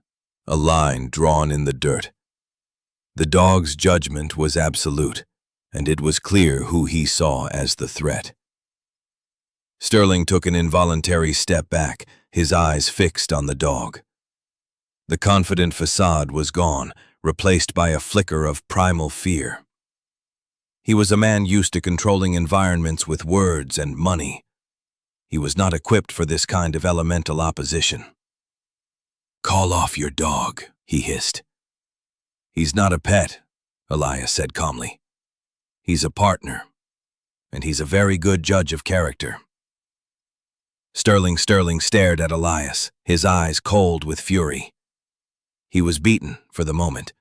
a line drawn in the dirt. The dog's judgment was absolute, and it was clear who he saw as the threat. Sterling took an involuntary step back, his eyes fixed on the dog. The confident facade was gone, replaced by a flicker of primal fear. He was a man used to controlling environments with words and money. He was not equipped for this kind of elemental opposition. "Call off your dog," he hissed. "He's not a pet," Elias said calmly. "He's a partner, and he's a very good judge of character." Sterling stared at Elias, his eyes cold with fury. He was beaten for the moment,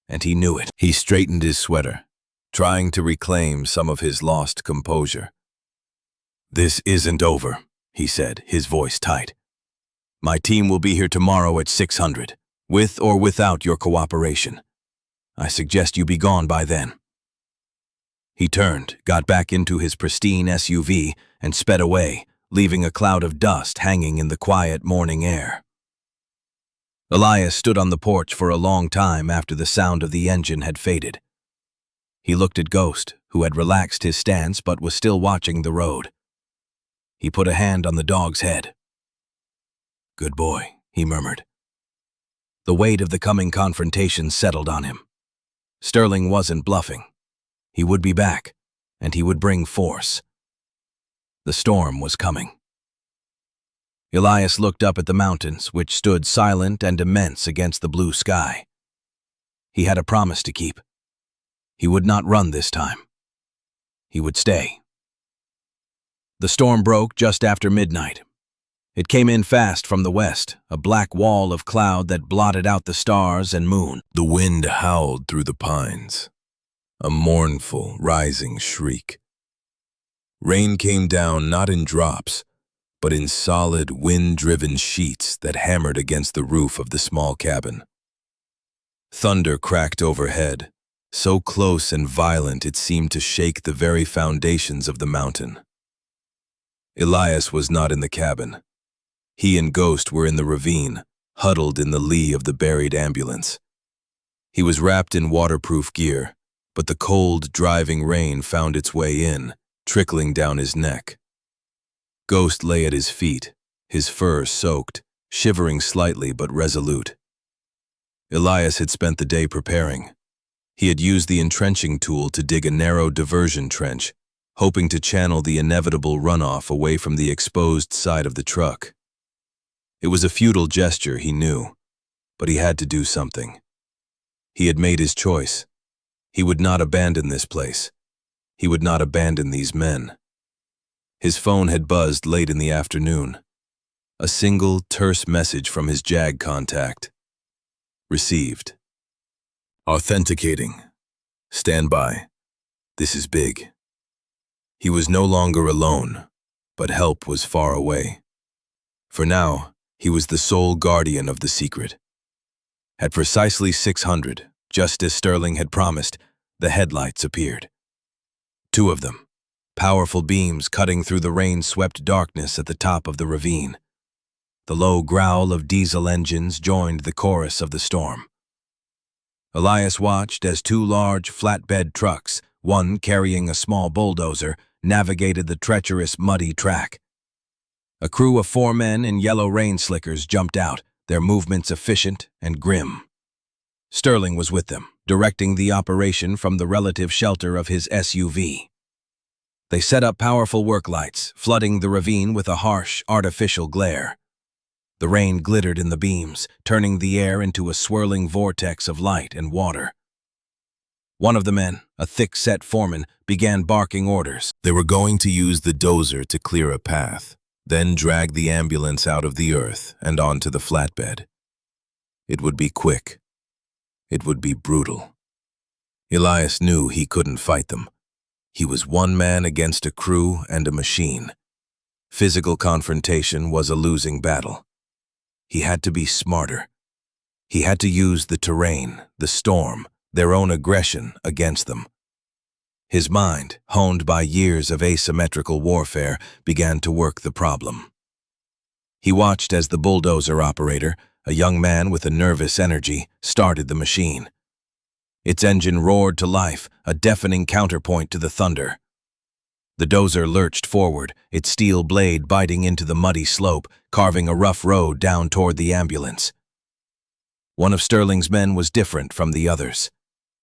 and he knew it. He straightened his sweater, trying to reclaim some of his lost composure. "This isn't over," he said, his voice tight. "My team will be here tomorrow at 600, with or without your cooperation. I suggest you be gone by then." He turned, got back into his pristine SUV, and sped away, leaving a cloud of dust hanging in the quiet morning air. Elias stood on the porch for a long time after the sound of the engine had faded. He looked at Ghost, who had relaxed his stance but was still watching the road. He put a hand on the dog's head. "Good boy," he murmured. The weight of the coming confrontation settled on him. Sterling wasn't bluffing. He would be back, and he would bring force. The storm was coming. Elias looked up at the mountains, which stood silent and immense against the blue sky. He had a promise to keep. He would not run this time. He would stay. The storm broke just after midnight. It came in fast from the west, a black wall of cloud that blotted out the stars and moon. The wind howled through the pines, a mournful, rising shriek. Rain came down not in drops, but in solid, wind-driven sheets that hammered against the roof of the small cabin. Thunder cracked overhead, so close and violent it seemed to shake the very foundations of the mountain. Elias was not in the cabin. He and Ghost were in the ravine, huddled in the lee of the buried ambulance. He was wrapped in waterproof gear, but the cold, driving rain found its way in, trickling down his neck. Ghost lay at his feet, his fur soaked, shivering slightly but resolute. Elias had spent the day preparing. He had used the entrenching tool to dig a narrow diversion trench, hoping to channel the inevitable runoff away from the exposed side of the truck. It was a futile gesture, he knew, but he had to do something. He had made his choice. He would not abandon this place. He would not abandon these men. His phone had buzzed late in the afternoon. A single, terse message from his JAG contact. Received. Authenticating. Stand by. This is big. He was no longer alone, but help was far away. For now, he was the sole guardian of the secret. At precisely 600, just as Sterling had promised, the headlights appeared. Two of them, powerful beams cutting through the rain-swept darkness at the top of the ravine. The low growl of diesel engines joined the chorus of the storm. Elias watched as two large flatbed trucks, one carrying a small bulldozer, navigated the treacherous, muddy track. A crew of 4 men in yellow rain slickers jumped out, their movements efficient and grim. Sterling was with them, directing the operation from the relative shelter of his SUV. They set up powerful work lights, flooding the ravine with a harsh, artificial glare. The rain glittered in the beams, turning the air into a swirling vortex of light and water. One of the men, a thick-set foreman, began barking orders. They were going to use the dozer to clear a path, then drag the ambulance out of the earth and onto the flatbed. It would be quick. It would be brutal. Elias knew he couldn't fight them. He was one man against a crew and a machine. Physical confrontation was a losing battle. He had to be smarter. He had to use the terrain, the storm, their own aggression against them. His mind, honed by years of asymmetrical warfare, began to work the problem. He watched as the bulldozer operator, a young man with a nervous energy, started the machine. Its engine roared to life, a deafening counterpoint to the thunder. The dozer lurched forward, its steel blade biting into the muddy slope, carving a rough road down toward the ambulance. One of Sterling's men was different from the others.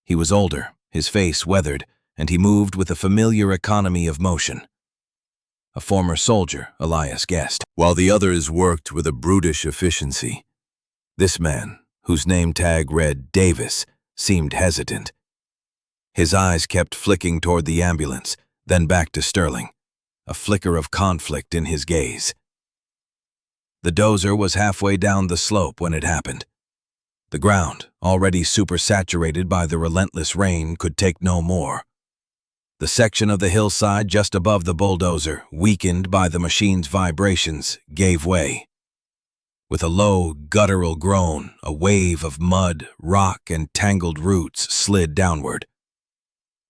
He was older, his face weathered, and he moved with a familiar economy of motion. A former soldier, Elias guessed. While the others worked with a brutish efficiency, this man, whose name tag read Davis, seemed hesitant. His eyes kept flicking toward the ambulance, then back to Sterling, a flicker of conflict in his gaze. The dozer was halfway down the slope when it happened. The ground, already supersaturated by the relentless rain, could take no more. The section of the hillside just above the bulldozer, weakened by the machine's vibrations, gave way. With a low, guttural groan, a wave of mud, rock, and tangled roots slid downward.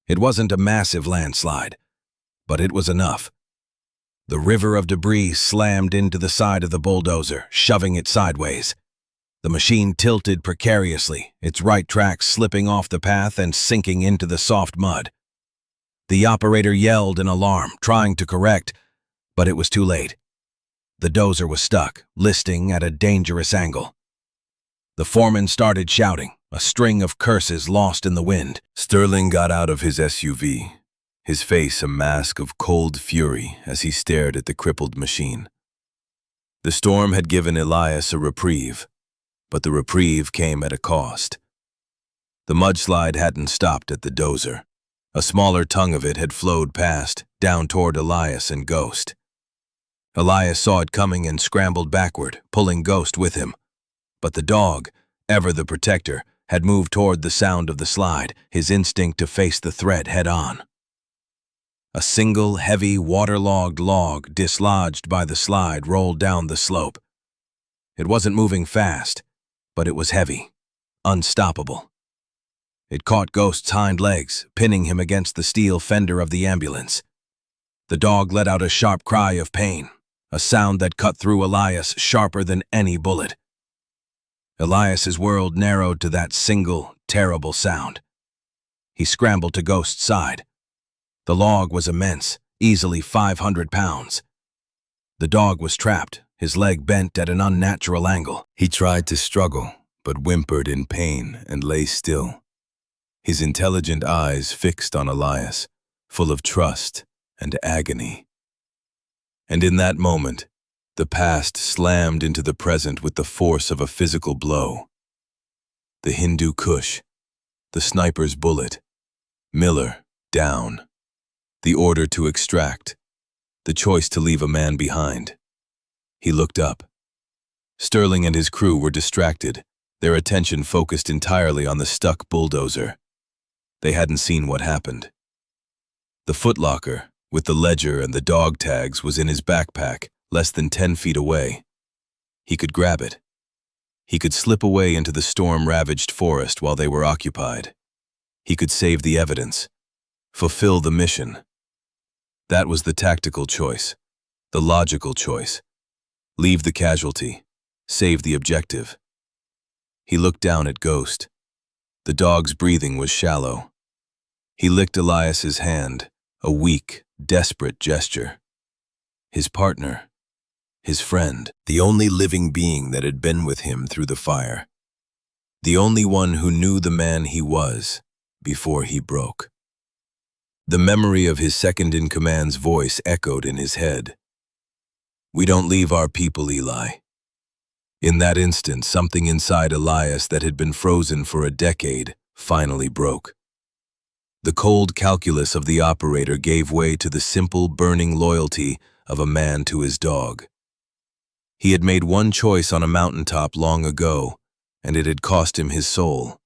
It wasn't a massive landslide, but it was enough. The river of debris slammed into the side of the bulldozer, shoving it sideways. The machine tilted precariously, its right track slipping off the path and sinking into the soft mud. The operator yelled in alarm, trying to correct, but it was too late. The dozer was stuck, listing at a dangerous angle. The foreman started shouting, a string of curses lost in the wind. Sterling got out of his SUV, his face a mask of cold fury as he stared at the crippled machine. The storm had given Elias a reprieve, but the reprieve came at a cost. The mudslide hadn't stopped at the dozer. A smaller tongue of it had flowed past, down toward Elias and Ghost. Elias saw it coming and scrambled backward, pulling Ghost with him. But the dog, ever the protector, had moved toward the sound of the slide, his instinct to face the threat head-on. A single, heavy, waterlogged log dislodged by the slide rolled down the slope. It wasn't moving fast, but it was heavy, unstoppable. It caught Ghost's hind legs, pinning him against the steel fender of the ambulance. The dog let out a sharp cry of pain, a sound that cut through Elias sharper than any bullet. Elias's world narrowed to that single, terrible sound. He scrambled to Ghost's side. The log was immense, easily 500 pounds. The dog was trapped, his leg bent at an unnatural angle. He tried to struggle, but whimpered in pain and lay still. His intelligent eyes fixed on Elias, full of trust and agony. And in that moment, the past slammed into the present with the force of a physical blow. The Hindu Kush, the sniper's bullet, Miller down, the order to extract, the choice to leave a man behind. He looked up. Sterling and his crew were distracted, their attention focused entirely on the stuck bulldozer. They hadn't seen what happened. The footlocker, with the ledger and the dog tags, was in his backpack, less than 10 feet away. He could grab it. He could slip away into the storm-ravaged forest while they were occupied. He could save the evidence, fulfill the mission. That was the tactical choice, the logical choice. Leave the casualty, save the objective. He looked down at Ghost. The dog's breathing was shallow. He licked Elias's hand, a weak, desperate gesture. His partner, his friend, the only living being that had been with him through the fire. The only one who knew the man he was before he broke. The memory of his second-in-command's voice echoed in his head. "We don't leave our people, Eli." In that instant, something inside Elias that had been frozen for a decade finally broke. The cold calculus of the operator gave way to the simple, burning loyalty of a man to his dog. He had made one choice on a mountaintop long ago, and it had cost him his soul.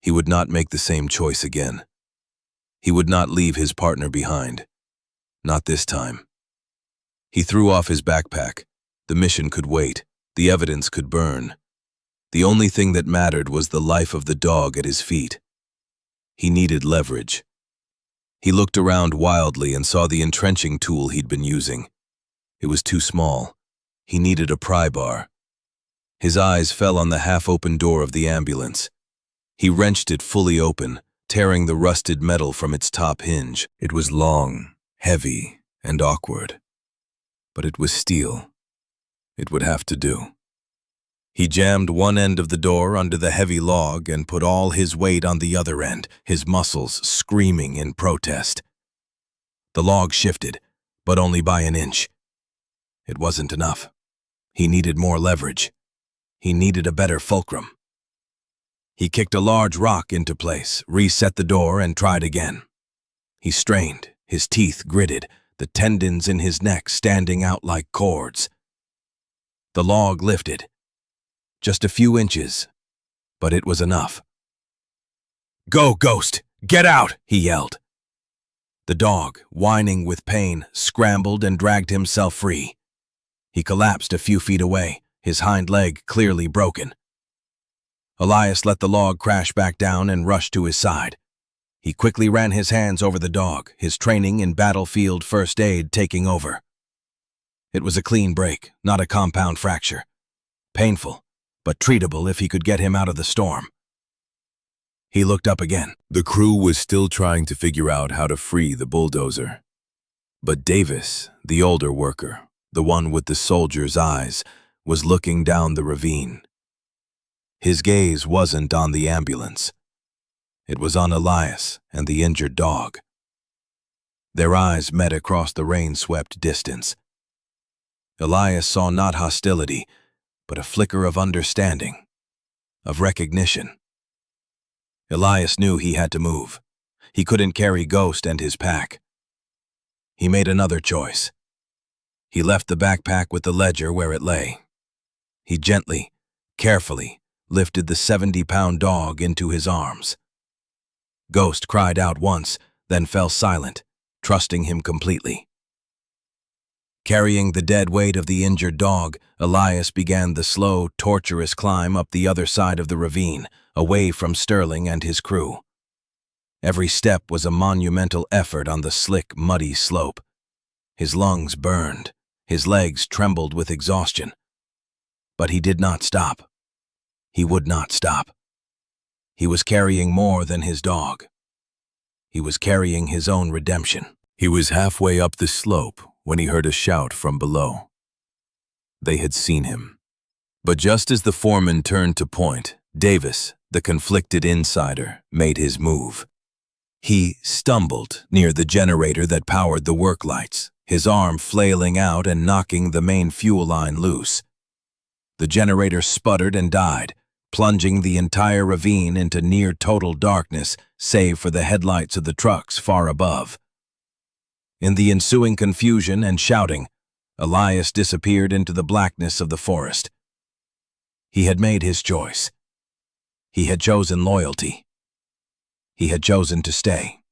He would not make the same choice again. He would not leave his partner behind. Not this time. He threw off his backpack. The mission could wait. The evidence could burn. The only thing that mattered was the life of the dog at his feet. He needed leverage. He looked around wildly and saw the entrenching tool he'd been using. It was too small. He needed a pry bar. His eyes fell on the half-open door of the ambulance. He wrenched it fully open, tearing the rusted metal from its top hinge. It was long, heavy, and awkward. But it was steel. It would have to do. He jammed one end of the door under the heavy log and put all his weight on the other end, his muscles screaming in protest. The log shifted, but only by an inch. It wasn't enough. He needed more leverage. He needed a better fulcrum. He kicked a large rock into place, reset the door, and tried again. He strained, his teeth gritted, the tendons in his neck standing out like cords. The log lifted. Just a few inches, but it was enough. "Go, Ghost! Get out!" he yelled. The dog, whining with pain, scrambled and dragged himself free. He collapsed a few feet away, his hind leg clearly broken. Elias let the log crash back down and rushed to his side. He quickly ran his hands over the dog, his training in battlefield first aid taking over. It was a clean break, not a compound fracture. Painful, but treatable if he could get him out of the storm. He looked up again. The crew was still trying to figure out how to free the bulldozer. But Davis, the older worker, the one with the soldier's eyes, was looking down the ravine. His gaze wasn't on the ambulance. It was on Elias and the injured dog. Their eyes met across the rain-swept distance. Elias saw not hostility, but a flicker of understanding, of recognition. Elias knew he had to move. He couldn't carry Ghost and his pack. He made another choice. He left the backpack with the ledger where it lay. He gently, carefully, lifted the 70-pound dog into his arms. Ghost cried out once, then fell silent, trusting him completely. Carrying the dead weight of the injured dog, Elias began the slow, torturous climb up the other side of the ravine, away from Sterling and his crew. Every step was a monumental effort on the slick, muddy slope. His lungs burned, his legs trembled with exhaustion. But he did not stop. He would not stop. He was carrying more than his dog. He was carrying his own redemption. He was halfway up the slope when he heard a shout from below. They had seen him. But just as the foreman turned to point, Davis, the conflicted insider, made his move. He stumbled near the generator that powered the work lights, his arm flailing out and knocking the main fuel line loose. The generator sputtered and died, plunging the entire ravine into near-total darkness, save for the headlights of the trucks far above. In the ensuing confusion and shouting, Elias disappeared into the blackness of the forest. He had made his choice. He had chosen loyalty. He had chosen to stay.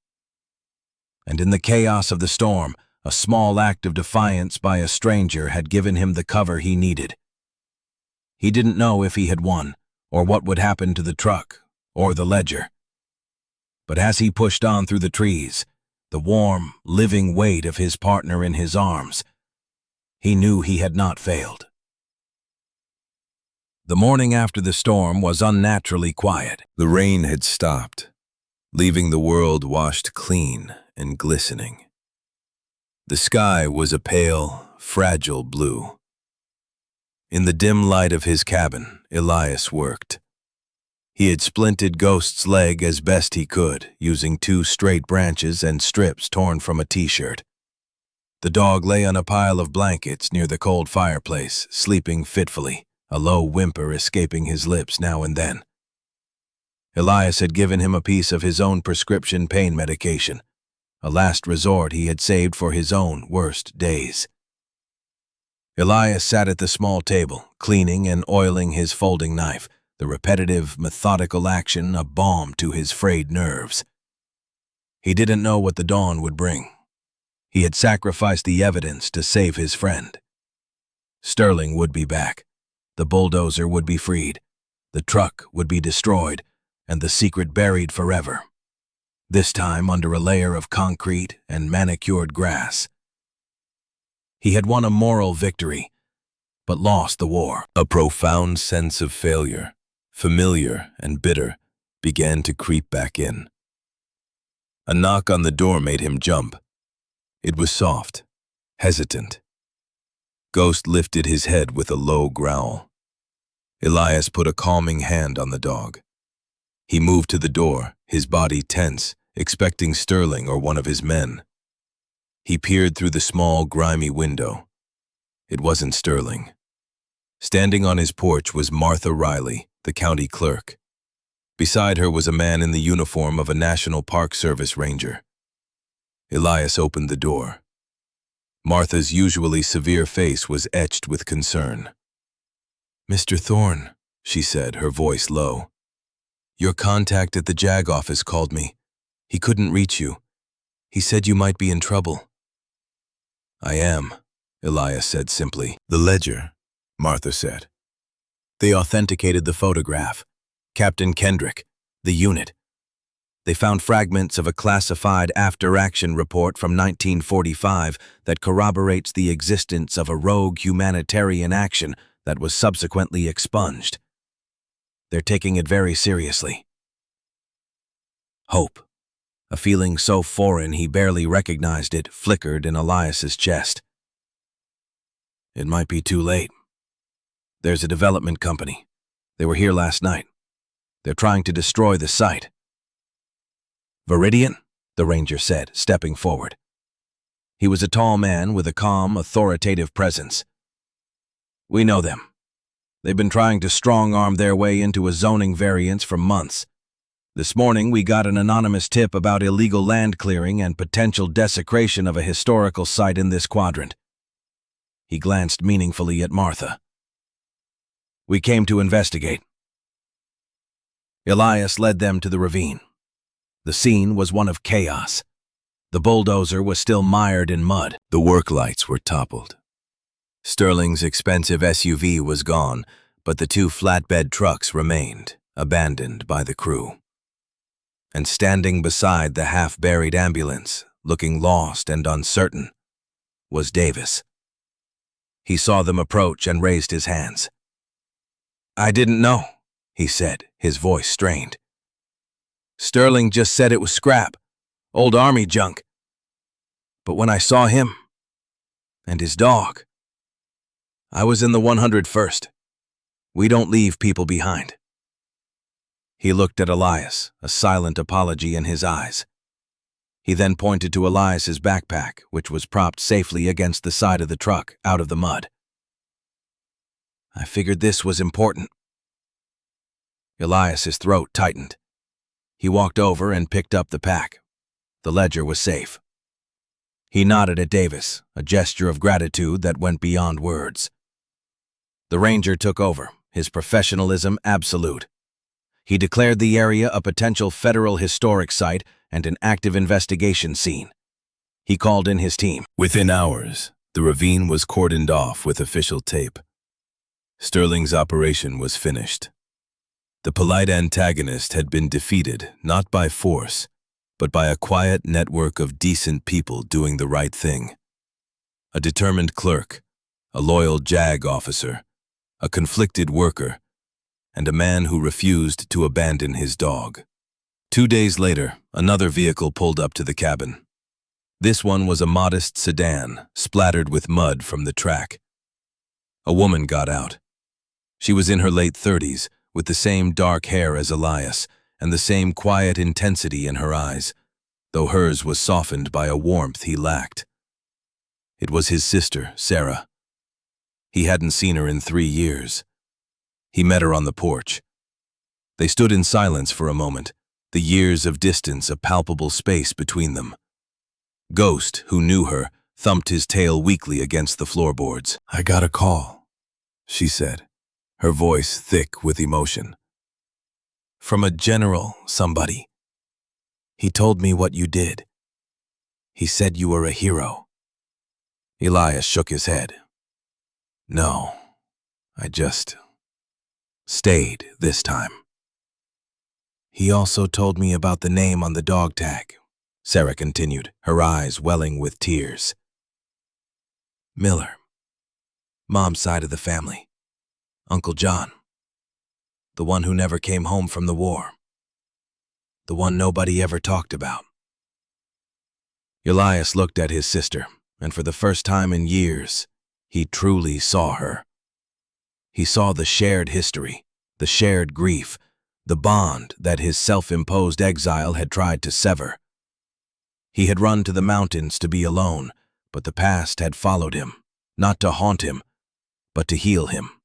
And in the chaos of the storm, a small act of defiance by a stranger had given him the cover he needed. He didn't know if he had won, or what would happen to the truck, or the ledger. But as he pushed on through the trees, the warm, living weight of his partner in his arms, he knew he had not failed. The morning after the storm was unnaturally quiet. The rain had stopped, leaving the world washed clean and glistening. The sky was a pale, fragile blue. In the dim light of his cabin, Elias worked. He had splinted Ghost's leg as best he could, using 2 straight branches and strips torn from a t-shirt. The dog lay on a pile of blankets near the cold fireplace, sleeping fitfully, a low whimper escaping his lips now and then. Elias had given him a piece of his own prescription pain medication, a last resort he had saved for his own worst days. Elias sat at the small table, cleaning and oiling his folding knife, the repetitive, methodical action a balm to his frayed nerves. He didn't know what the dawn would bring. He had sacrificed the evidence to save his friend. Sterling would be back. The bulldozer would be freed. The truck would be destroyed, and the secret buried forever. This time under a layer of concrete and manicured grass. He had won a moral victory, but lost the war. A profound sense of failure, familiar and bitter, began to creep back in. A knock on the door made him jump. It was soft, hesitant. Ghost lifted his head with a low growl. Elias put a calming hand on the dog. He moved to the door, his body tense, expecting Sterling or one of his men. He peered through the small, grimy window. It wasn't Sterling. Standing on his porch was Martha Riley, the county clerk. Beside her was a man in the uniform of a National Park Service ranger. Elias opened the door. Martha's usually severe face was etched with concern. "Mr. Thorne," she said, her voice low. "Your contact at the JAG office called me. He couldn't reach you. He said you might be in trouble." "I am," Elias said simply. "The ledger," Martha said. They authenticated the photograph. Captain Kendrick, the unit. They found fragments of a classified after-action report from 1945 that corroborates the existence of a rogue humanitarian action that was subsequently expunged. They're taking it very seriously. Hope, a feeling so foreign he barely recognized it, flickered in Elias's chest. It might be too late. There's a development company. They were here last night. They're trying to destroy the site. "Viridian?" the ranger said, stepping forward. He was a tall man with a calm, authoritative presence. "We know them. They've been trying to strong-arm their way into a zoning variance for months. This morning we got an anonymous tip about illegal land clearing and potential desecration of a historical site in this quadrant." He glanced meaningfully at Martha. "We came to investigate." Elias led them to the ravine. The scene was one of chaos. The bulldozer was still mired in mud. The work lights were toppled. Sterling's expensive SUV was gone, but the 2 flatbed trucks remained, abandoned by the crew. And standing beside the half-buried ambulance, looking lost and uncertain, was Davis. He saw them approach and raised his hands. "I didn't know," he said, his voice strained. "Sterling just said it was scrap, old army junk. But when I saw him, and his dog, I was in the 101st. We don't leave people behind." He looked at Elias, a silent apology in his eyes. He then pointed to Elias's backpack, which was propped safely against the side of the truck, out of the mud. "I figured this was important." Elias's throat tightened. He walked over and picked up the pack. The ledger was safe. He nodded at Davis, a gesture of gratitude that went beyond words. The ranger took over, his professionalism absolute. He declared the area a potential federal historic site and an active investigation scene. He called in his team. Within hours, the ravine was cordoned off with official tape. Sterling's operation was finished. The polite antagonist had been defeated not by force, but by a quiet network of decent people doing the right thing. A determined clerk, a loyal JAG officer, a conflicted worker, and a man who refused to abandon his dog. 2 days later, another vehicle pulled up to the cabin. This one was a modest sedan, splattered with mud from the track. A woman got out. She was in her late 30s, with the same dark hair as Elias, and the same quiet intensity in her eyes, though hers was softened by a warmth he lacked. It was his sister, Sarah. He hadn't seen her in 3 years. He met her on the porch. They stood in silence for a moment, the years of distance a palpable space between them. Ghost, who knew her, thumped his tail weakly against the floorboards. "I got a call," she said, her voice thick with emotion. "From a general, somebody. He told me what you did. He said you were a hero." Elias shook his head. "No, I just stayed this time." "He also told me about the name on the dog tag," Sarah continued, her eyes welling with tears. "Miller. Mom's side of the family. Uncle John. The one who never came home from the war. The one nobody ever talked about." Elias looked at his sister, and for the first time in years, he truly saw her. He saw the shared history, the shared grief, the bond that his self-imposed exile had tried to sever. He had run to the mountains to be alone, but the past had followed him, not to haunt him, but to heal him.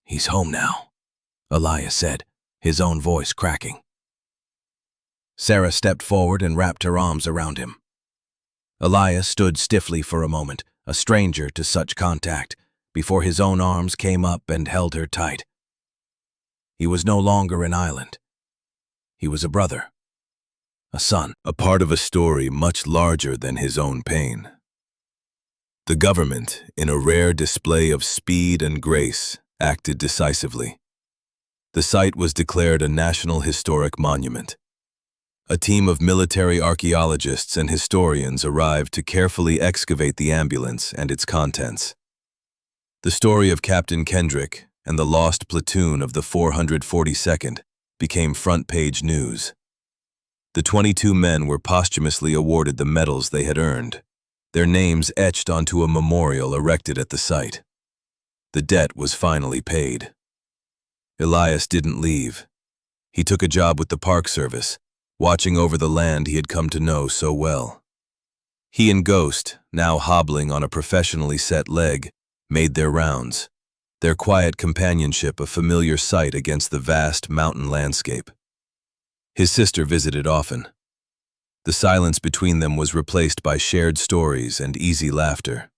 "He's home now," Elias said, his own voice cracking. Sarah stepped forward and wrapped her arms around him. Elias stood stiffly for a moment, a stranger to such contact, before his own arms came up and held her tight. He was no longer an island. He was a brother, a son, a part of a story much larger than his own pain. The government, in a rare display of speed and grace, acted decisively. The site was declared a National Historic Monument. A team of military archaeologists and historians arrived to carefully excavate the ambulance and its contents. The story of Captain Kendrick and the lost platoon of the 442nd became front-page news. The 22 men were posthumously awarded the medals they had earned, their names etched onto a memorial erected at the site. The debt was finally paid. Elias didn't leave. He took a job with the Park Service, watching over the land he had come to know so well. He and Ghost, now hobbling on a professionally set leg, made their rounds, their quiet companionship a familiar sight against the vast mountain landscape. His sister visited often. The silence between them was replaced by shared stories and easy laughter.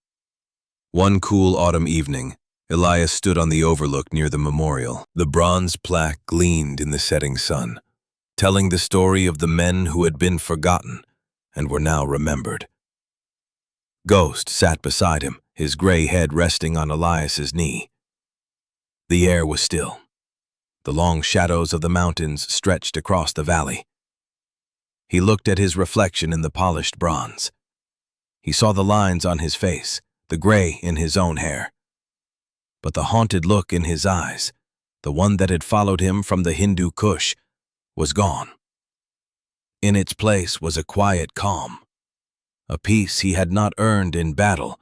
One cool autumn evening, Elias stood on the overlook near the memorial. The bronze plaque gleamed in the setting sun, telling the story of the men who had been forgotten and were now remembered. Ghost sat beside him, his gray head resting on Elias's knee. The air was still. The long shadows of the mountains stretched across the valley. He looked at his reflection in the polished bronze. He saw the lines on his face, the gray in his own hair. But the haunted look in his eyes, the one that had followed him from the Hindu Kush, was gone. In its place was a quiet calm, a peace he had not earned in battle,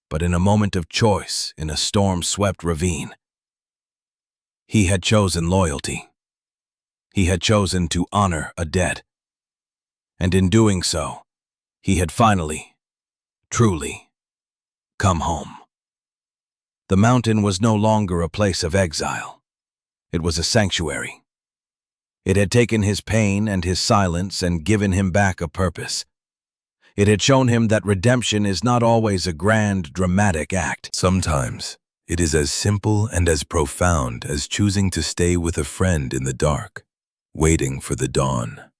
but in a moment of choice in a storm-swept ravine. He had chosen loyalty. He had chosen to honor a debt. And in doing so, he had finally, truly, come home. The mountain was no longer a place of exile. It was a sanctuary. It had taken his pain and his silence and given him back a purpose. It had shown him that redemption is not always a grand, dramatic act. Sometimes, it is as simple and as profound as choosing to stay with a friend in the dark, waiting for the dawn.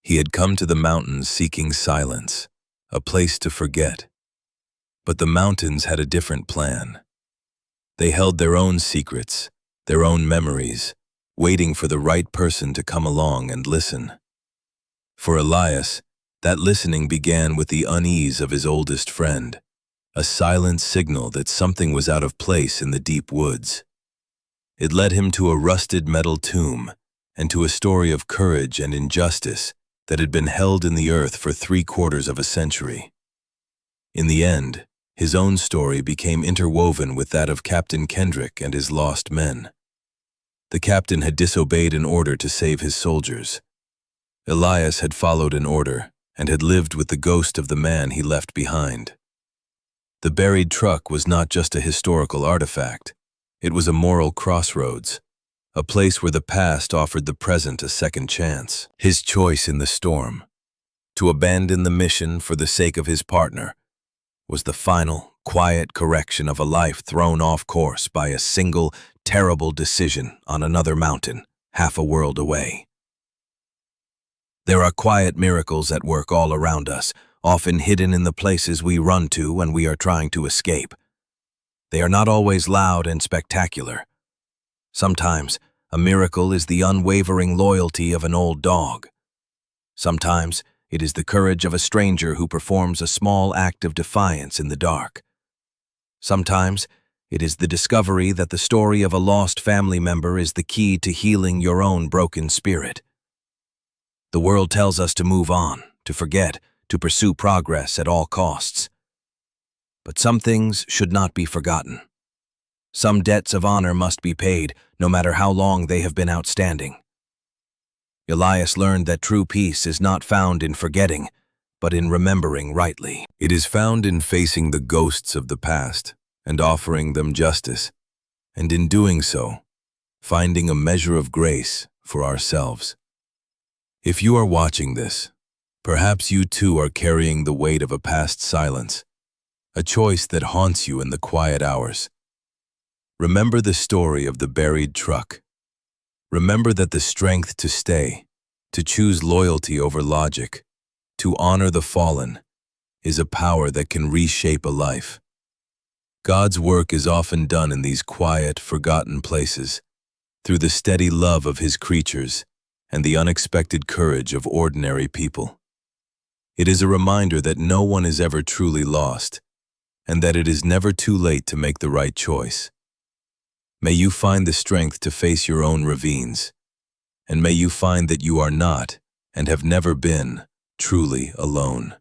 He had come to the mountains seeking silence, a place to forget. But the mountains had a different plan. They held their own secrets, their own memories, waiting for the right person to come along and listen. For Elias, that listening began with the unease of his oldest friend, a silent signal that something was out of place in the deep woods. It led him to a rusted metal tomb and to a story of courage and injustice that had been held in the earth for 3/4 of a century. In the end, his own story became interwoven with that of Captain Kendrick and his lost men. The captain had disobeyed an order to save his soldiers. Elias had followed an order and had lived with the ghost of the man he left behind. The buried truck was not just a historical artifact. It was a moral crossroads, a place where the past offered the present a second chance. His choice in the storm, to abandon the mission for the sake of his partner, was the final, quiet correction of a life thrown off course by a single, terrible decision on another mountain, half a world away. There are quiet miracles at work all around us, often hidden in the places we run to when we are trying to escape. They are not always loud and spectacular. Sometimes, a miracle is the unwavering loyalty of an old dog. Sometimes, it is the courage of a stranger who performs a small act of defiance in the dark. Sometimes, it is the discovery that the story of a lost family member is the key to healing your own broken spirit. The world tells us to move on, to forget, to pursue progress at all costs. But some things should not be forgotten. Some debts of honor must be paid, no matter how long they have been outstanding. Elias learned that true peace is not found in forgetting, but in remembering rightly. It is found in facing the ghosts of the past and offering them justice, and in doing so, finding a measure of grace for ourselves. If you are watching this, perhaps you too are carrying the weight of a past silence, a choice that haunts you in the quiet hours. Remember the story of the buried truck. Remember that the strength to stay, to choose loyalty over logic, to honor the fallen, is a power that can reshape a life. God's work is often done in these quiet, forgotten places, through the steady love of His creatures and the unexpected courage of ordinary people. It is a reminder that no one is ever truly lost, and that it is never too late to make the right choice. May you find the strength to face your own ravines, and may you find that you are not, and have never been, truly alone.